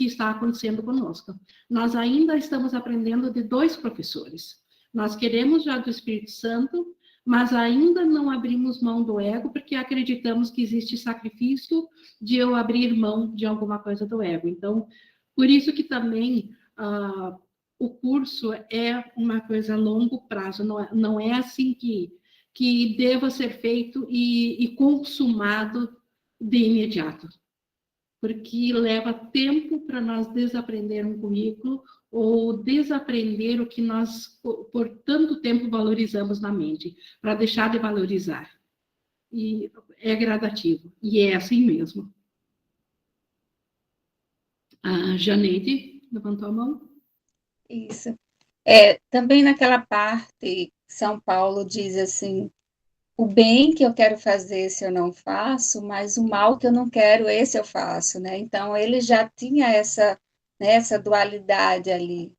está acontecendo conosco. Nós ainda estamos aprendendo de 2 professores. Nós queremos já do Espírito Santo, mas ainda não abrimos mão do ego, porque acreditamos que existe sacrifício de eu abrir mão de alguma coisa do ego. Então, por isso que também o curso é uma coisa a longo prazo, não é assim que deva ser feito e consumado de imediato, porque leva tempo para nós desaprender um currículo ou desaprender o que nós, por tanto tempo, valorizamos na mente, para deixar de valorizar. E é gradativo, e é assim mesmo. A Janeide levantou a mão. Isso. Também naquela parte, São Paulo diz assim, o bem que eu quero fazer, esse eu não faço, mas o mal que eu não quero, esse eu faço, né? Então, ele já tinha essa dualidade ali.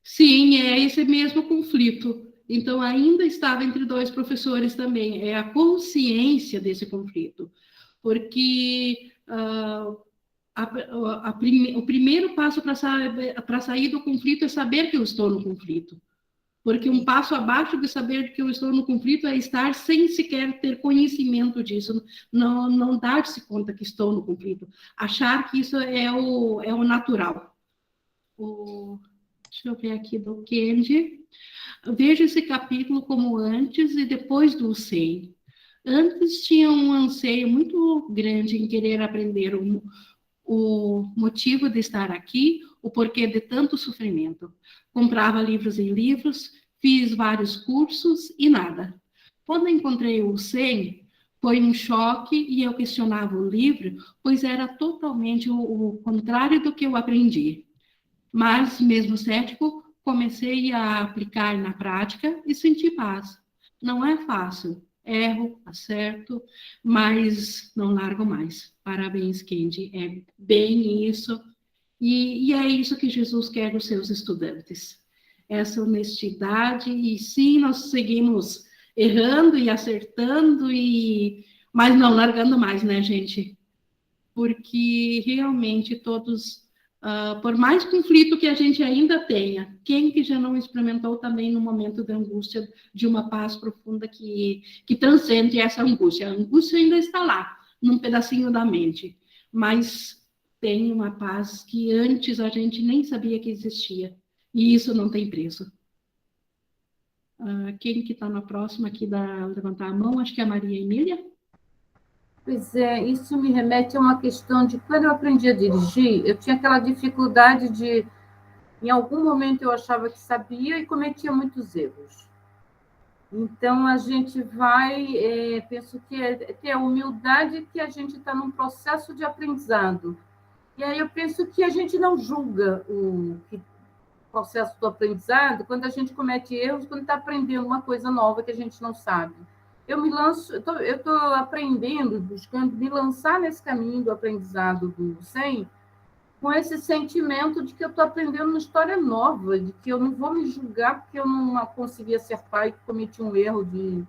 Sim, é esse mesmo conflito. Então, ainda estava entre 2 professores também. É a consciência desse conflito. Porque o primeiro passo para sair do conflito é saber que eu estou no conflito. Porque um passo abaixo de saber que eu estou no conflito é estar sem sequer ter conhecimento disso, não dar-se conta que estou no conflito, achar que isso é o natural. Deixa eu ver aqui do Kendi. Veja esse capítulo como antes e depois do 100. Antes tinha um anseio muito grande em querer aprender o motivo de estar aqui, o porquê de tanto sofrimento. Comprava livros em livros, fiz vários cursos e nada. Quando encontrei o 100, foi um choque e eu questionava o livro, pois era totalmente o contrário do que eu aprendi. Mas, mesmo cético, comecei a aplicar na prática e senti paz. Não é fácil. Erro, acerto, mas não largo mais. Parabéns, Kendi. É bem isso. E é isso que Jesus quer dos seus estudantes. Essa honestidade. E sim, nós seguimos errando e acertando, mas não largando mais, né, gente? Porque realmente todos... por mais conflito que a gente ainda tenha, quem que já não experimentou também no momento da angústia, de uma paz profunda que transcende essa angústia? A angústia ainda está lá, num pedacinho da mente, mas tem uma paz que antes a gente nem sabia que existia, e isso não tem preço. Quem que está na próxima aqui da levantar a mão? Acho que é a Maria Emília. Pois é, isso me remete a uma questão de quando eu aprendi a dirigir, eu tinha aquela dificuldade de, em algum momento eu achava que sabia e cometia muitos erros. Então, a gente vai, penso que é a humildade que a gente está num processo de aprendizado. E aí eu penso que a gente não julga o processo do aprendizado quando a gente comete erros, quando está aprendendo uma coisa nova que a gente não sabe. Eu estou aprendendo, buscando me lançar nesse caminho do aprendizado do 100, com esse sentimento de que eu estou aprendendo uma história nova, de que eu não vou me julgar porque eu não consegui acertar e cometi um erro de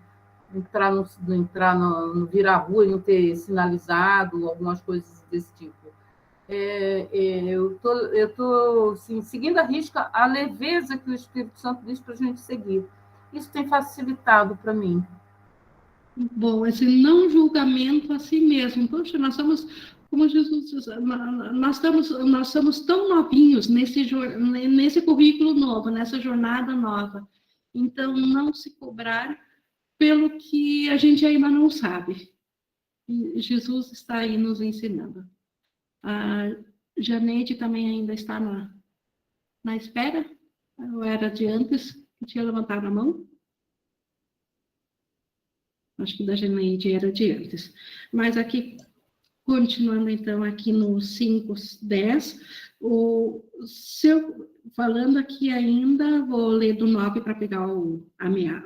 entrar no virar-rua e não ter sinalizado, algumas coisas desse tipo. Eu estou assim, seguindo à risca a leveza que o Espírito Santo diz para a gente seguir. Isso tem facilitado para mim. Bom, esse não julgamento a si mesmo. Poxa, nós somos, como Jesus diz, nós somos tão novinhos nesse currículo novo, nessa jornada nova. Então, não se cobrar pelo que a gente ainda não sabe. E Jesus está aí nos ensinando. A Janeide também ainda está na espera? Ou era de antes que tinha levantado a mão? Acho que da Janeide era de antes. Mas aqui, continuando então aqui no 5:10, falando aqui ainda, vou ler do 9 para pegar o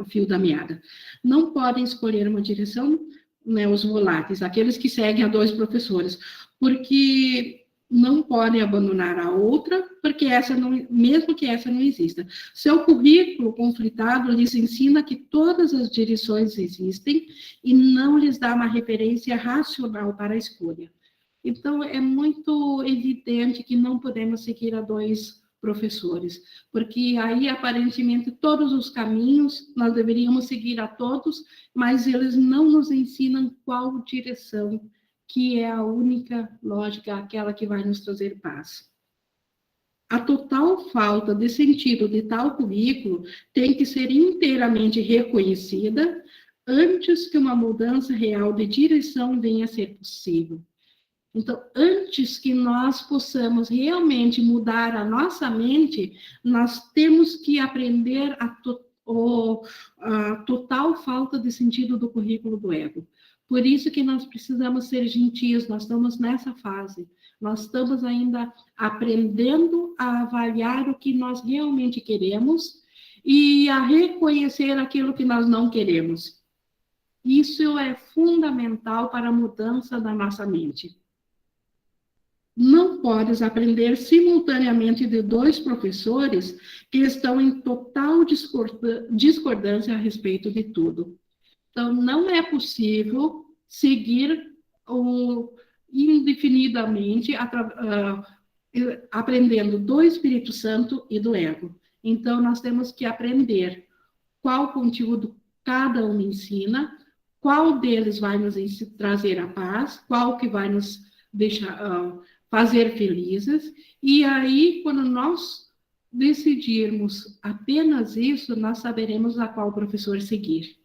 fio da meada. Não podem escolher uma direção, né, os voláteis, aqueles que seguem a 2 professores, porque não podem abandonar a outra, porque essa não, mesmo que essa não exista. Seu currículo conflitado lhes ensina que todas as direções existem e não lhes dá uma referência racional para a escolha. Então, é muito evidente que não podemos seguir a 2 professores, porque aí, aparentemente, todos os caminhos nós deveríamos seguir a todos, mas eles não nos ensinam qual direção que é a única lógica, aquela que vai nos trazer paz. A total falta de sentido de tal currículo tem que ser inteiramente reconhecida antes que uma mudança real de direção venha a ser possível. Então, antes que nós possamos realmente mudar a nossa mente, nós temos que aprender a total falta de sentido do currículo do ego. Por isso que nós precisamos ser gentis, nós estamos nessa fase. Nós estamos ainda aprendendo a avaliar o que nós realmente queremos e a reconhecer aquilo que nós não queremos. Isso é fundamental para a mudança da nossa mente. Não podes aprender simultaneamente de 2 professores que estão em total discordância a respeito de tudo. Então, não é possível seguir indefinidamente aprendendo do Espírito Santo e do ego. Então, nós temos que aprender qual conteúdo cada um ensina, qual deles vai nos trazer a paz, qual que vai nos deixar fazer felizes, e aí, quando nós decidirmos apenas isso, nós saberemos a qual professor seguir.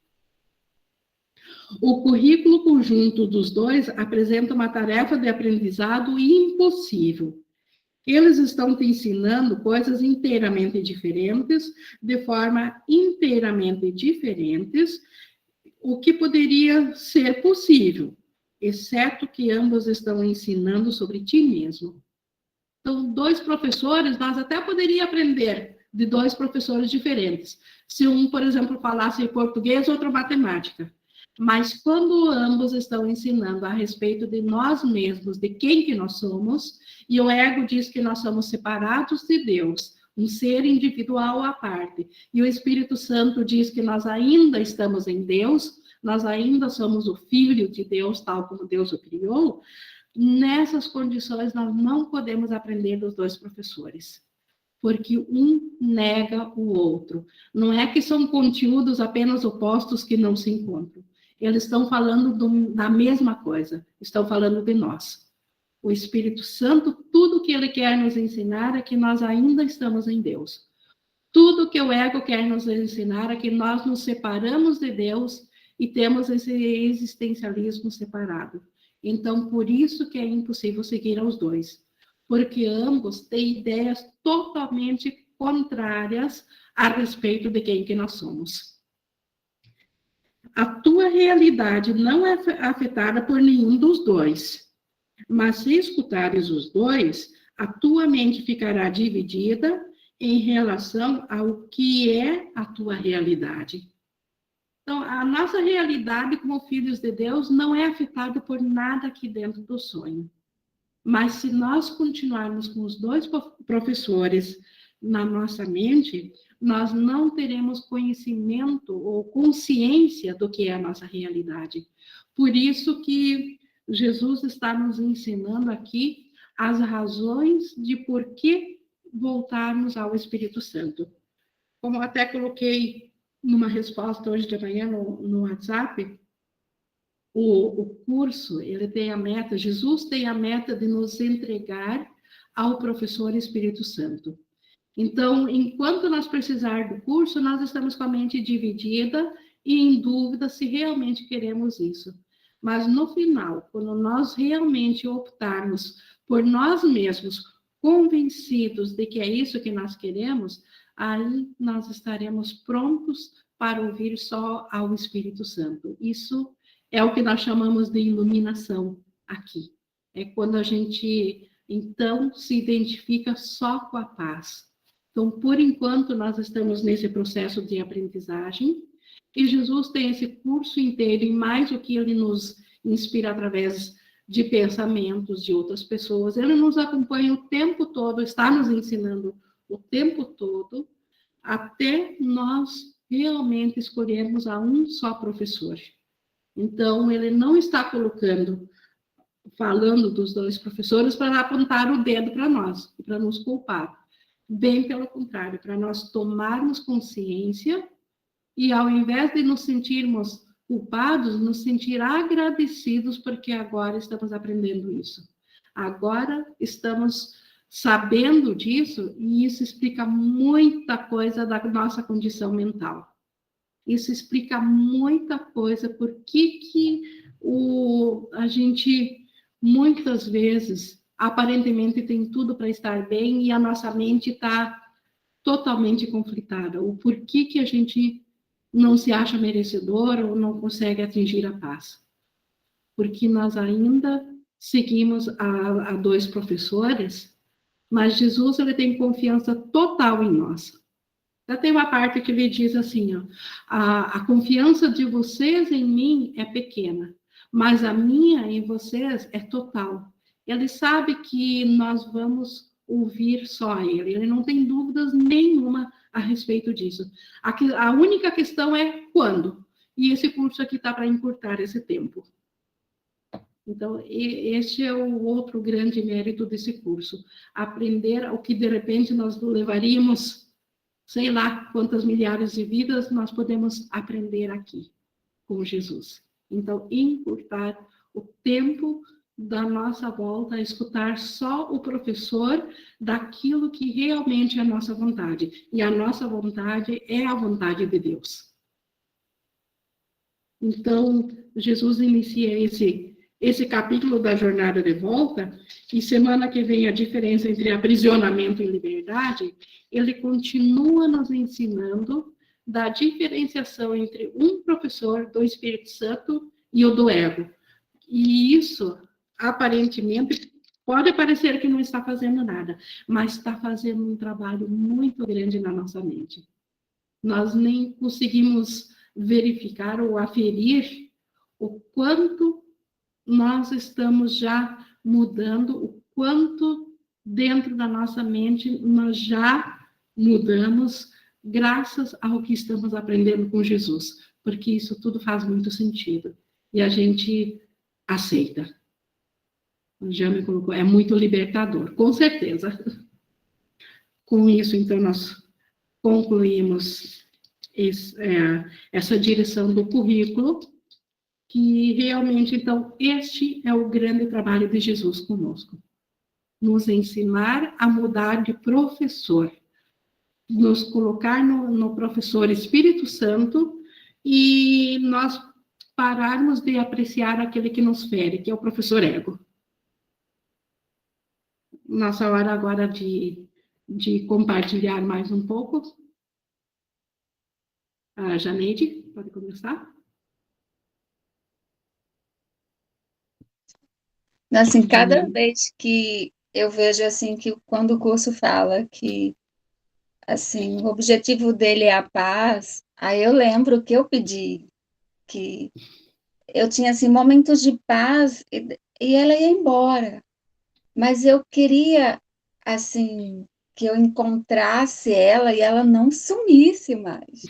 O currículo conjunto dos 2 apresenta uma tarefa de aprendizado impossível. Eles estão te ensinando coisas inteiramente diferentes, de forma inteiramente diferentes, o que poderia ser possível, exceto que ambos estão ensinando sobre ti mesmo. Então, 2 professores, nós até poderíamos aprender de 2 professores diferentes. Se um, por exemplo, falasse português, outro matemática. Mas quando ambos estão ensinando a respeito de nós mesmos, de quem que nós somos, e o ego diz que nós somos separados de Deus, um ser individual à parte, e o Espírito Santo diz que nós ainda estamos em Deus, nós ainda somos o Filho de Deus, tal como Deus o criou, nessas condições nós não podemos aprender dos 2 professores, porque um nega o outro. Não é que são conteúdos apenas opostos que não se encontram. Eles estão falando da mesma coisa, estão falando de nós. O Espírito Santo, tudo que ele quer nos ensinar é que nós ainda estamos em Deus. Tudo que o ego quer nos ensinar é que nós nos separamos de Deus e temos esse existencialismo separado. Então, por isso que é impossível seguir aos 2, porque ambos têm ideias totalmente contrárias a respeito de quem que nós somos. A tua realidade não é afetada por nenhum dos 2, mas se escutares os 2, a tua mente ficará dividida em relação ao que é a tua realidade. Então, a nossa realidade como filhos de Deus não é afetada por nada aqui dentro do sonho. Mas se nós continuarmos com os 2 professores na nossa mente, nós não teremos conhecimento ou consciência do que é a nossa realidade. Por isso que Jesus está nos ensinando aqui as razões de por que voltarmos ao Espírito Santo. Como eu até coloquei numa resposta hoje de manhã no WhatsApp, o curso, ele tem a meta, Jesus tem a meta de nos entregar ao professor Espírito Santo. Então, enquanto nós precisar do curso, nós estamos com a mente dividida e em dúvida se realmente queremos isso. Mas no final, quando nós realmente optarmos por nós mesmos, convencidos de que é isso que nós queremos, aí nós estaremos prontos para ouvir só ao Espírito Santo. Isso é o que nós chamamos de iluminação aqui. É quando a gente, então, se identifica só com a paz. Então, por enquanto, nós estamos nesse processo de aprendizagem, E Jesus tem esse curso inteiro, e mais o que ele nos inspira através de pensamentos de outras pessoas. Ele nos acompanha o tempo todo, está nos ensinando o tempo todo, até nós realmente escolhermos a um só professor. Então, ele não está falando dos dois professores para apontar o dedo para nós, para nos culpar. Bem pelo contrário, para nós tomarmos consciência e, ao invés de nos sentirmos culpados, nos sentir agradecidos porque agora estamos aprendendo isso. Agora estamos sabendo disso e isso explica muita coisa da nossa condição mental. Isso explica muita coisa, por que a gente, muitas vezes, aparentemente tem tudo para estar bem e a nossa mente está totalmente conflitada. O porquê que a gente não se acha merecedor ou não consegue atingir a paz. Porque nós ainda seguimos a dois professores, mas Jesus ele tem confiança total em nós. Já tem uma parte que ele diz assim, ó, a confiança de vocês em mim é pequena, mas a minha em vocês é total. Ele sabe que nós vamos ouvir só ele, ele não tem dúvidas nenhuma a respeito disso. A única questão é quando, e esse curso aqui está para encurtar esse tempo. Então, este é o outro grande mérito desse curso, aprender o que de repente nós levaríamos, sei lá quantas milhares de vidas, nós podemos aprender aqui com Jesus. Então, encurtar o tempo da nossa volta a escutar só o professor daquilo que realmente é a nossa vontade. E a nossa vontade é a vontade de Deus. Então, Jesus inicia esse capítulo da jornada de volta, e semana que vem a diferença entre aprisionamento e liberdade, ele continua nos ensinando da diferenciação entre um professor do Espírito Santo e o do ego. E isso, aparentemente, pode parecer que não está fazendo nada, mas está fazendo um trabalho muito grande na nossa mente. Nós nem conseguimos verificar ou aferir o quanto nós estamos já mudando, o quanto dentro da nossa mente nós já mudamos graças ao que estamos aprendendo com Jesus, porque isso tudo faz muito sentido e a gente aceita. O Jame colocou, é muito libertador, com certeza. Com isso, então, nós concluímos essa direção do currículo, que realmente, então, este é o grande trabalho de Jesus conosco. Nos ensinar a mudar de professor, nos colocar no professor Espírito Santo e nós pararmos de apreciar aquele que nos fere, que é o professor ego. Nossa hora agora de compartilhar mais um pouco. A Janeide, pode começar? Assim, cada vez que eu vejo assim que quando o curso fala que assim, o objetivo dele é a paz, aí eu lembro que eu pedi que eu tinha assim momentos de paz e ela ia embora. Mas eu queria assim que eu encontrasse ela e ela não sumisse mais.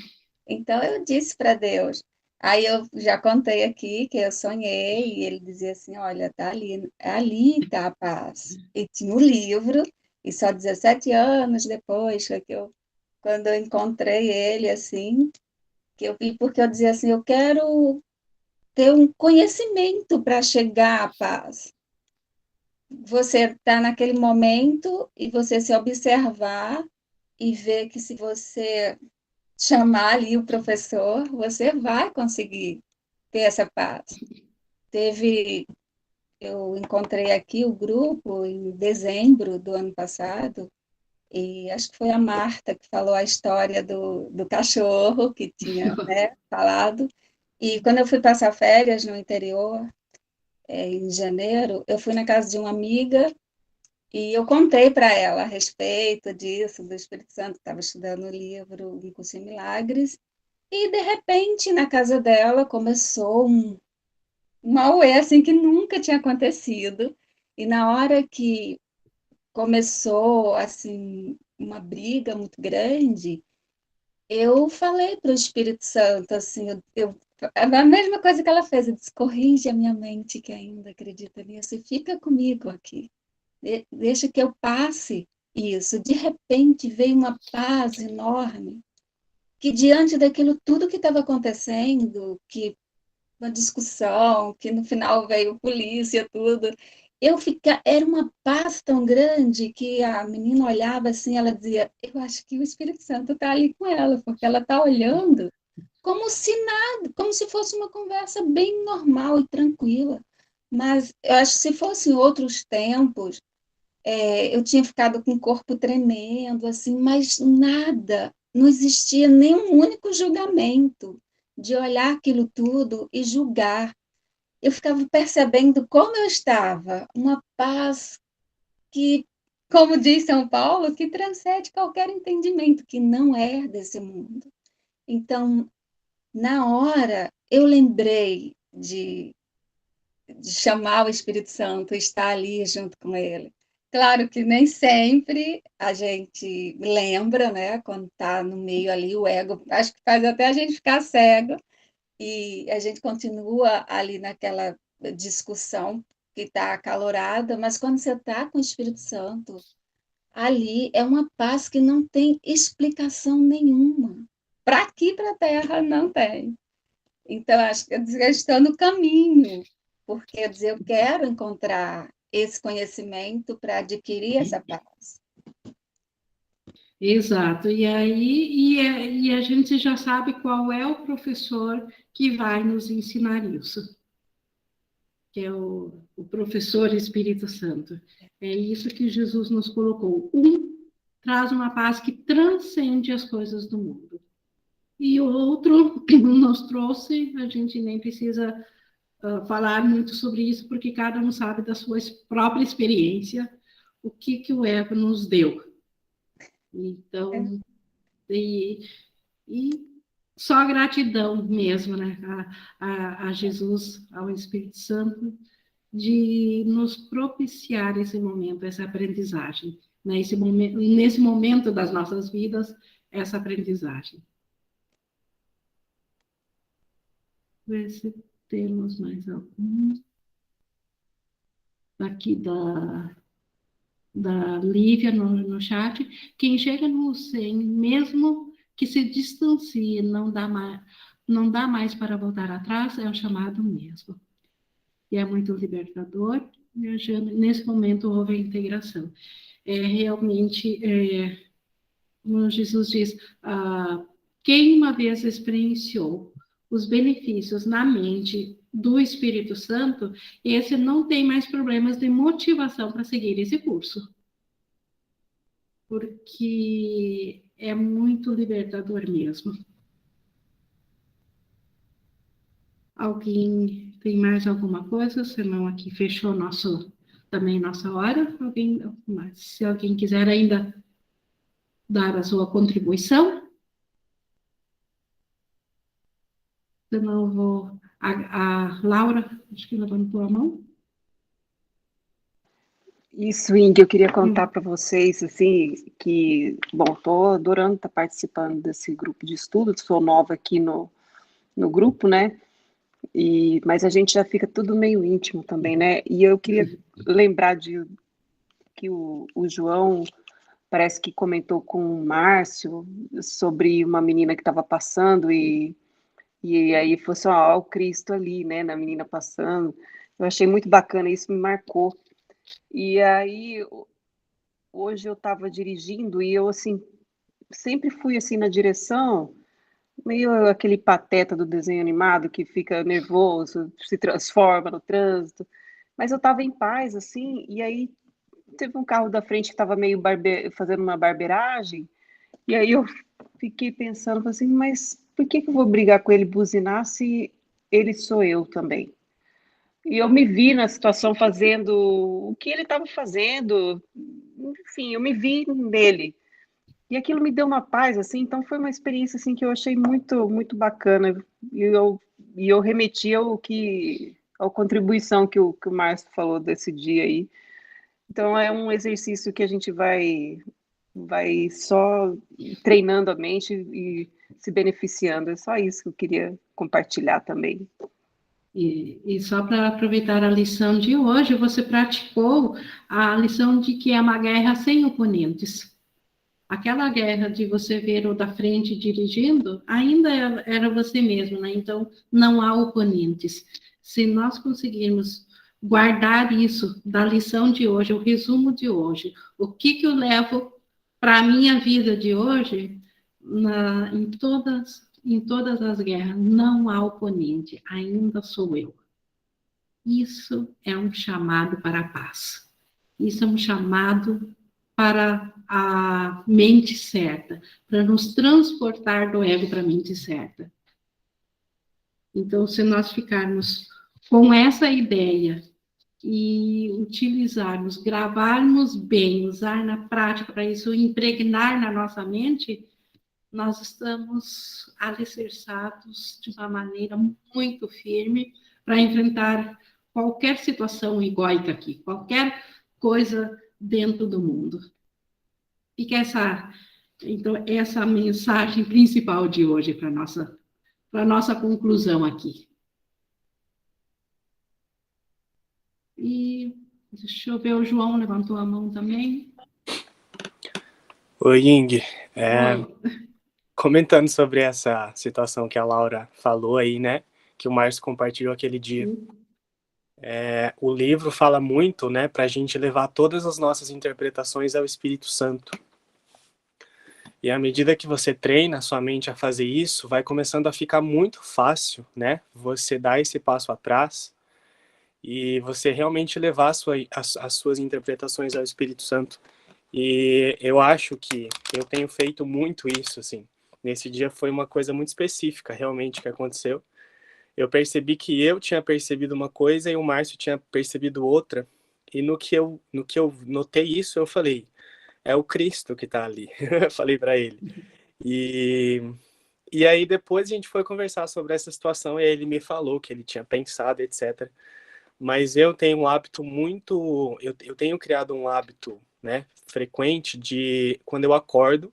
Então eu disse para Deus. Aí eu já contei aqui que eu sonhei e ele dizia assim, olha, tá ali tá a paz. E tinha o livro, e só 17 anos depois foi que quando eu encontrei ele, assim, que eu vi, porque eu dizia assim, eu quero ter um conhecimento para chegar à paz. Você está naquele momento e você se observar e ver que se você chamar ali o professor, você vai conseguir ter essa paz. Eu encontrei aqui o grupo em dezembro do ano passado, e acho que foi a Marta que falou a história do cachorro que tinha, né, falado. E quando eu fui passar férias no interior, em janeiro, eu fui na casa de uma amiga e eu contei para ela a respeito disso, do Espírito Santo, estava estudando o livro Um Curso em Milagres, E, de repente, na casa dela começou um auê, assim, que nunca tinha acontecido. E na hora que começou, assim, uma briga muito grande, eu falei para o Espírito Santo, assim, a mesma coisa que ela fez, eu disse, corrige a minha mente que ainda acredita nisso e fica comigo aqui. Deixa que eu passe isso. De repente veio uma paz enorme, que diante daquilo tudo que estava acontecendo, que uma discussão, que no final veio polícia, tudo, era uma paz tão grande que a menina olhava assim, ela dizia, eu acho que o Espírito Santo está ali com ela, porque ela está olhando como se nada, como se fosse uma conversa bem normal e tranquila. Mas eu acho que se fossem outros tempos, eu tinha ficado com o corpo tremendo, assim, mas nada, não existia nenhum único julgamento de olhar aquilo tudo e julgar. Eu ficava percebendo como eu estava, uma paz que, como diz São Paulo, que transcende qualquer entendimento, que não é desse mundo. Então, na hora, eu lembrei de chamar o Espírito Santo, estar ali junto com ele. Claro que nem sempre a gente lembra, né? Quando está no meio ali, o ego, acho que faz até a gente ficar cego, e a gente continua ali naquela discussão que está acalorada, mas quando você está com o Espírito Santo, ali é uma paz que não tem explicação nenhuma. Para aqui, para a Terra, não tem. Então, acho que eu estou no caminho, porque eu dizer, eu quero encontrar esse conhecimento para adquirir essa paz. Exato. E a gente já sabe qual é o professor que vai nos ensinar isso, que é o professor Espírito Santo. É isso que Jesus nos colocou. Um traz uma paz que transcende as coisas do mundo. E o outro nos trouxe, a gente nem precisa falar muito sobre isso, porque cada um sabe da sua própria experiência, o que o ego nos deu. Então, e só gratidão mesmo, né, a Jesus, ao Espírito Santo, de nos propiciar esse momento, essa aprendizagem, né, nesse momento das nossas vidas, essa aprendizagem. Ver se temos mais alguns. Aqui da Lívia no chat. Quem chega no 100, mesmo que se distancie, não dá mais para voltar atrás, é o chamado mesmo. E é muito libertador. Nesse momento houve a integração. Realmente, como Jesus diz, quem uma vez experienciou os benefícios na mente do Espírito Santo, esse não tem mais problemas de motivação para seguir esse curso. Porque é muito libertador mesmo. Alguém tem mais alguma coisa? Senão aqui fechou também nossa hora. Se alguém quiser ainda dar a sua contribuição. Senão eu vou... A Laura, acho que levantou a mão. Isso, Ingrid, eu queria contar para vocês, assim, que, bom, estou adorando estar participando desse grupo de estudo, sou nova aqui no grupo, né, mas a gente já fica tudo meio íntimo também, né, e eu queria lembrar que o João parece que comentou com o Márcio sobre uma menina que estava passando e aí fosse o Cristo ali, né, na menina passando. Eu achei muito bacana, isso me marcou. E aí, hoje eu estava dirigindo e eu, assim, sempre fui, assim, na direção, meio aquele pateta do desenho animado que fica nervoso, se transforma no trânsito, mas eu estava em paz, assim, e aí teve um carro da frente que estava meio fazendo uma barbeiragem, e aí eu fiquei pensando, assim, mas por que eu vou brigar com ele, buzinar, se ele sou eu também? E eu me vi na situação fazendo o que ele estava fazendo, enfim, eu me vi nele. E aquilo me deu uma paz, assim, então foi uma experiência, assim, que eu achei muito, muito bacana. E eu remeti a contribuição que o Márcio falou desse dia aí. Então, é um exercício que a gente vai só treinando a mente e se beneficiando. É só isso que eu queria compartilhar também. E só para aproveitar a lição de hoje, você praticou a lição de que é uma guerra sem oponentes. Aquela guerra de você ver o da frente dirigindo, ainda era você mesmo, né? Então, não há oponentes. Se nós conseguirmos guardar isso da lição de hoje, o resumo de hoje, o que eu levo para a minha vida de hoje, em todas as guerras, não há oponente, ainda sou eu. Isso é um chamado para a paz. Isso é um chamado para a mente certa, para nos transportar do ego para a mente certa. Então, se nós ficarmos com essa ideia e utilizarmos, gravarmos bem, usar na prática para isso impregnar na nossa mente, nós estamos alicerçados de uma maneira muito firme para enfrentar qualquer situação egóica aqui, qualquer coisa dentro do mundo. Fica essa mensagem principal de hoje para a nossa conclusão aqui. E deixa eu ver, o João levantou a mão também. Oi, Ing. Oi. Comentando sobre essa situação que a Laura falou aí, né? Que o Márcio compartilhou aquele dia. O livro fala muito, né? Para a gente levar todas as nossas interpretações ao Espírito Santo. E à medida que você treina a sua mente a fazer isso, vai começando a ficar muito fácil, né? Você dar esse passo atrás e você realmente levar as suas interpretações ao Espírito Santo. E eu acho que eu tenho feito muito isso, assim. Nesse dia foi uma coisa muito específica, realmente, que aconteceu. Eu percebi que eu tinha percebido uma coisa e o Márcio tinha percebido outra. E no que eu notei isso, eu falei, é o Cristo que tá ali. Eu falei para ele. E aí depois a gente foi conversar sobre essa situação e ele me falou que ele tinha pensado, etc. Mas eu tenho um hábito muito... Eu tenho criado um hábito, né, frequente de, quando eu acordo,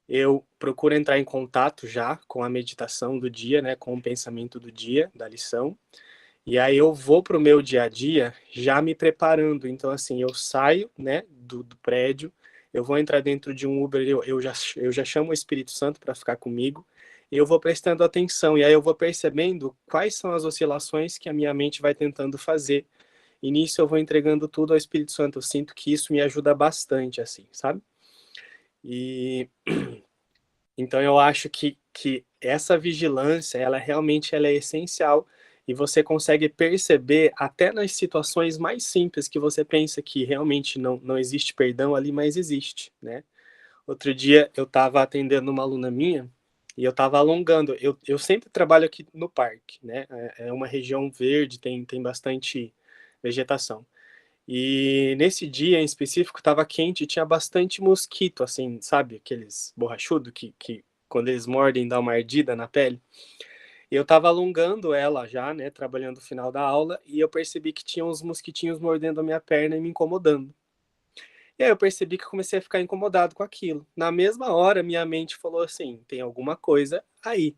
eu procuro entrar em contato já com a meditação do dia, né, com o pensamento do dia, da lição, e aí eu vou para o meu dia a dia já me preparando. Então, assim, eu saio, né, do prédio, eu vou entrar dentro de um Uber, eu já chamo o Espírito Santo para ficar comigo, e eu vou prestando atenção, e aí eu vou percebendo quais são as oscilações que a minha mente vai tentando fazer, e nisso eu vou entregando tudo ao Espírito Santo. Eu sinto que isso me ajuda bastante, assim, sabe? E então eu acho que essa vigilância, ela realmente é essencial, e você consegue perceber até nas situações mais simples que você pensa que realmente não existe perdão ali, mas existe, né? Outro dia eu estava atendendo uma aluna minha e eu estava alongando. Eu sempre trabalho aqui no parque, né? É uma região verde, tem bastante vegetação. E nesse dia em específico estava quente e tinha bastante mosquito, assim, sabe? Aqueles borrachudos que quando eles mordem dá uma ardida na pele. E eu estava alongando ela já, né? Trabalhando no final da aula, e eu percebi que tinha uns mosquitinhos mordendo a minha perna e me incomodando. E aí eu percebi que eu comecei a ficar incomodado com aquilo. Na mesma hora, minha mente falou assim, tem alguma coisa aí.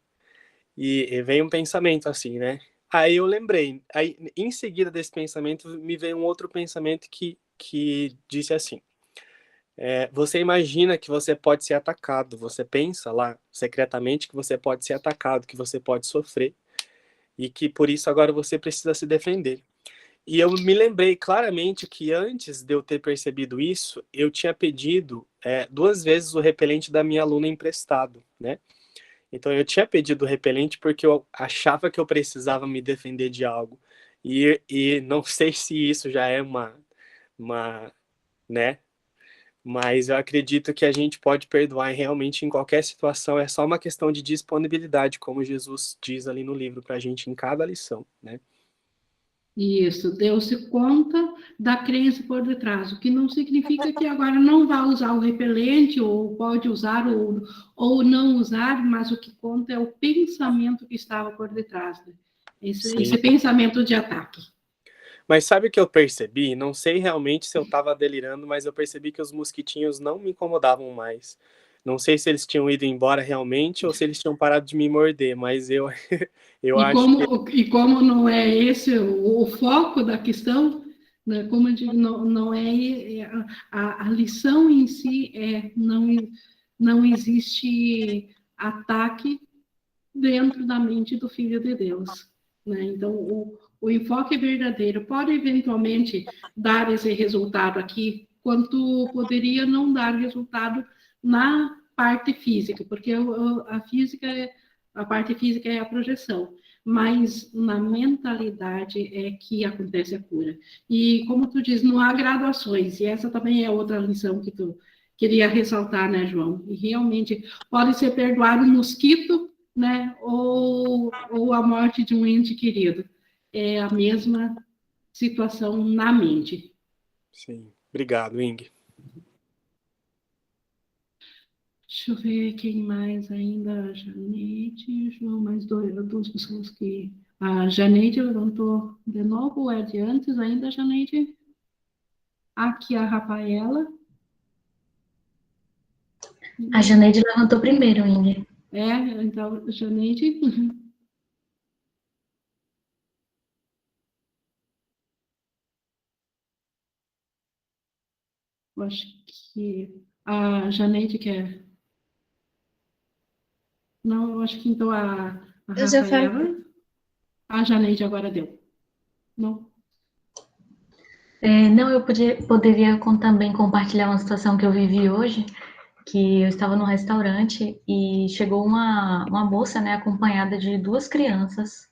E veio um pensamento assim, né? Aí eu lembrei. Aí, em seguida desse pensamento, me veio um outro pensamento que disse assim, você imagina que você pode ser atacado, você pensa lá secretamente que você pode ser atacado, que você pode sofrer, e que por isso agora você precisa se defender. E eu me lembrei claramente que antes de eu ter percebido isso, eu tinha pedido 2 vezes o repelente da minha aluna emprestado, né? Então eu tinha pedido o repelente porque eu achava que eu precisava me defender de algo. E não sei se isso já é né? Mas eu acredito que a gente pode perdoar realmente em qualquer situação. É só uma questão de disponibilidade, como Jesus diz ali no livro para a gente em cada lição, né? Isso, deu-se conta da crença por detrás, o que não significa que agora não vai usar o repelente, ou pode usar, ou não usar, mas o que conta é o pensamento que estava por detrás, né? Esse pensamento de ataque. Mas sabe o que eu percebi? Não sei realmente se eu estava delirando, mas eu percebi que os mosquitinhos não me incomodavam mais. Não sei se eles tinham ido embora realmente ou se eles tinham parado de me morder, mas eu acho que... E como não é esse o foco da questão, né, como eu digo, não é a lição em si, não existe ataque dentro da mente do Filho de Deus, né? Então, o enfoque verdadeiro pode eventualmente dar esse resultado aqui, quanto poderia não dar resultado na parte física, porque a parte física é a projeção, mas na mentalidade é que acontece a cura. E como tu diz, não há graduações, e essa também é outra lição que tu queria ressaltar, né, João? E realmente pode ser perdoar um mosquito, né, ou a morte de um ente querido. É a mesma situação na mente. Sim, obrigado, Ing. Deixa eu ver quem mais ainda. Janete, João, mais duas pessoas que... A Janeide levantou de novo, ou é de antes ainda, Janeide? Aqui a Rafaela. A Janeide levantou primeiro, Ing. Então, Janeide. Eu acho que a Janeide quer... Não, eu acho que então a Eu já falei. Rafaela... A Janeide agora deu. Não? Não, eu poderia também compartilhar uma situação que eu vivi hoje, que eu estava num restaurante e chegou uma moça, né, acompanhada de duas crianças,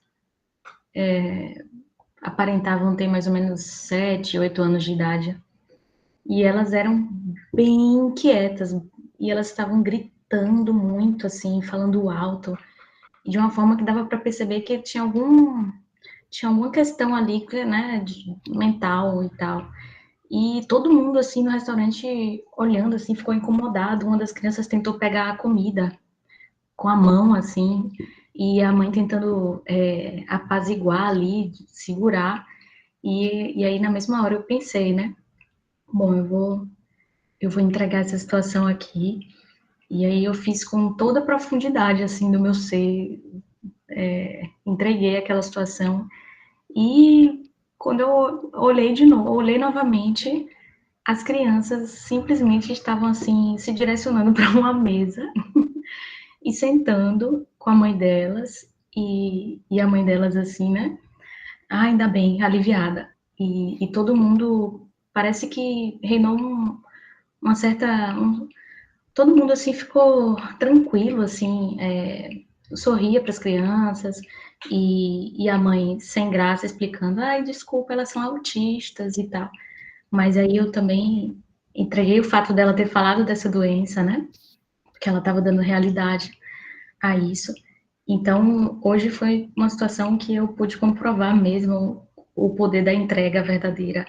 aparentavam ter mais ou menos 7, 8 anos de idade, e elas eram bem inquietas, e elas estavam gritando muito, assim, falando alto, e de uma forma que dava para perceber que tinha alguma questão ali, né, mental e tal. E todo mundo, assim, no restaurante, olhando, assim, ficou incomodado. Uma das crianças tentou pegar a comida com a mão, assim, e a mãe tentando apaziguar ali, segurar. E aí, na mesma hora, eu pensei, né? Bom, eu vou entregar essa situação aqui. E aí eu fiz com toda a profundidade, assim, do meu ser. Entreguei aquela situação. E quando eu olhei novamente, as crianças simplesmente estavam assim se direcionando para uma mesa e sentando com a mãe delas e a mãe delas assim, né? Ah, ainda bem, aliviada. E todo mundo parece que reinou uma certa todo mundo assim ficou tranquilo assim, sorria para as crianças e a mãe sem graça explicando, ai, desculpa, elas são autistas e tal. Mas aí eu também entreguei o fato dela ter falado dessa doença, né? Que ela estava dando realidade a isso. Então, hoje foi uma situação que eu pude comprovar mesmo o poder da entrega verdadeira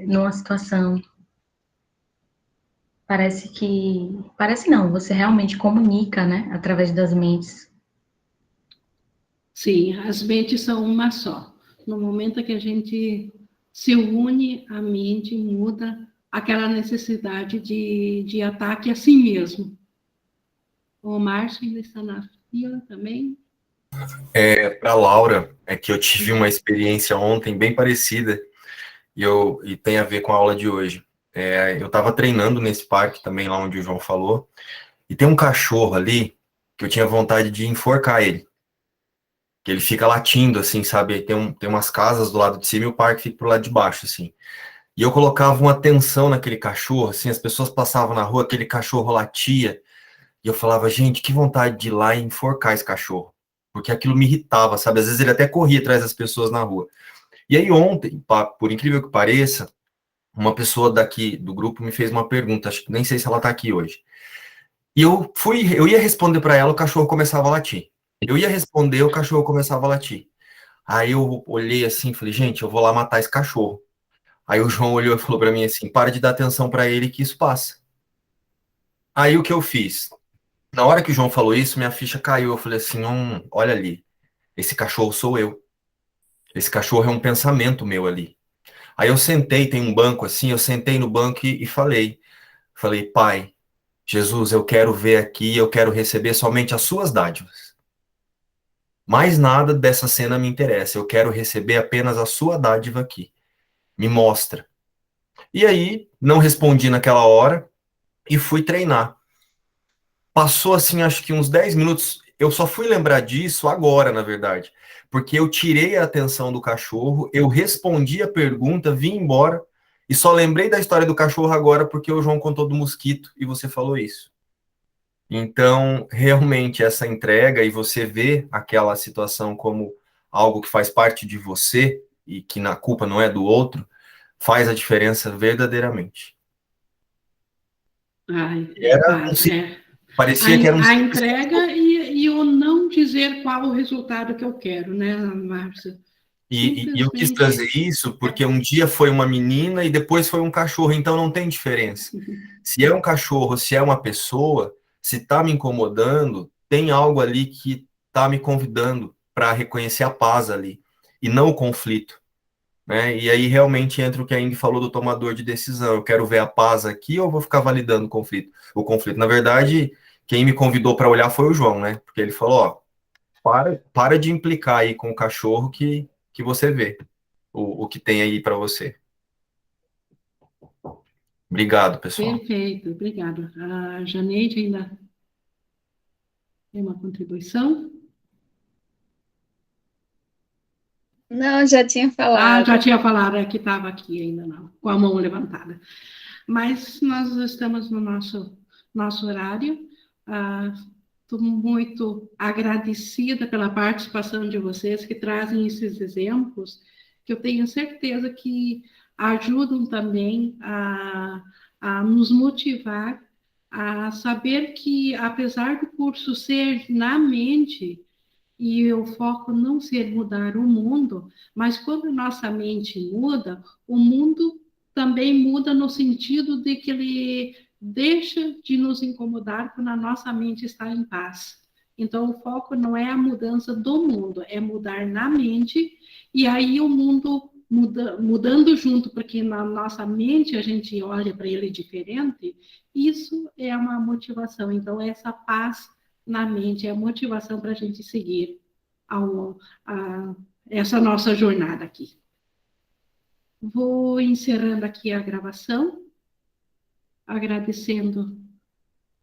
numa situação. Parece não, você realmente comunica, né? Através das mentes. Sim, as mentes são uma só. No momento que a gente se une, a mente muda aquela necessidade de ataque a si mesmo. O Márcio ainda está na fila também. Para Laura, é que eu tive uma experiência ontem bem parecida e tem a ver com a aula de hoje. Eu estava treinando nesse parque também, lá onde o João falou, e tem um cachorro ali que eu tinha vontade de enforcar ele. Que ele fica latindo, assim, sabe? Tem umas casas do lado de cima e o parque fica pro lado de baixo, assim. E eu colocava uma atenção naquele cachorro, assim, as pessoas passavam na rua, aquele cachorro latia, e eu falava, gente, que vontade de ir lá e enforcar esse cachorro. Porque aquilo me irritava, sabe? Às vezes ele até corria atrás das pessoas na rua. E aí ontem, por incrível que pareça, uma pessoa daqui do grupo me fez uma pergunta, acho que nem sei se ela tá aqui hoje. E eu ia responder para ela, o cachorro começava a latir. Eu ia responder, o cachorro começava a latir. Aí eu olhei assim, falei, gente, eu vou lá matar esse cachorro. Aí o João olhou e falou para mim assim, para de dar atenção para ele que isso passa. Aí o que eu fiz? Na hora que o João falou isso, minha ficha caiu. Eu falei assim, olha ali, esse cachorro sou eu. Esse cachorro é um pensamento meu ali. Aí eu sentei, tem um banco assim, eu sentei no banco e falei, Pai, Jesus, eu quero ver aqui, eu quero receber somente as suas dádivas. Mais nada dessa cena me interessa, eu quero receber apenas a sua dádiva aqui. Me mostra. E aí, não respondi naquela hora e fui treinar. Passou assim, acho que uns 10 minutos, eu só fui lembrar disso agora, na verdade, porque eu tirei a atenção do cachorro, eu respondi a pergunta, vim embora e só lembrei da história do cachorro agora porque o João contou do mosquito e você falou isso. Então, realmente, essa entrega e você vê aquela situação como algo que faz parte de você e que na culpa não é do outro, faz a diferença verdadeiramente. Ai, Era faz, é. parecia que era um A simples entrega e o não dizer qual o resultado que eu quero, né, Márcia? e eu quis Simplesmente. trazer isso porque um dia foi uma menina e depois foi um cachorro, então não tem diferença. Se é um cachorro, se é uma pessoa, se está me incomodando, tem algo ali que está me convidando para reconhecer a paz ali e não o conflito, né? E aí realmente entra o que a Indy falou do tomador de decisão. Eu quero ver a paz aqui ou vou ficar validando o conflito? O conflito. Na verdade, quem me convidou para olhar foi o João, né? Porque ele falou, ó, para de implicar aí com o cachorro que você vê o que tem aí para você. Obrigado, pessoal. Perfeito, obrigada. A Janeide ainda tem uma contribuição? Não, já tinha Ah, falado. já tinha falado, é que estava aqui ainda não, com a mão levantada. Mas nós estamos no nosso horário. Estou muito agradecida pela participação de vocês que trazem esses exemplos, que eu tenho certeza que ajudam também a nos motivar a saber que, apesar do curso ser na mente, e o foco não ser mudar o mundo, mas quando nossa mente muda, o mundo também muda no sentido de que ele deixa de nos incomodar quando a nossa mente está em paz. Então, o foco não é a mudança do mundo, é mudar na mente, e aí o mundo mudando junto, porque na nossa mente a gente olha para ele diferente, isso é uma motivação. Então, essa paz na mente, é a motivação para a gente seguir essa nossa jornada aqui. Vou encerrando aqui a gravação, agradecendo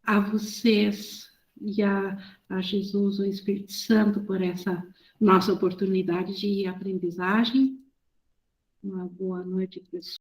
a vocês e a Jesus, o Espírito Santo, por essa nossa oportunidade de aprendizagem. Uma boa noite, pessoal.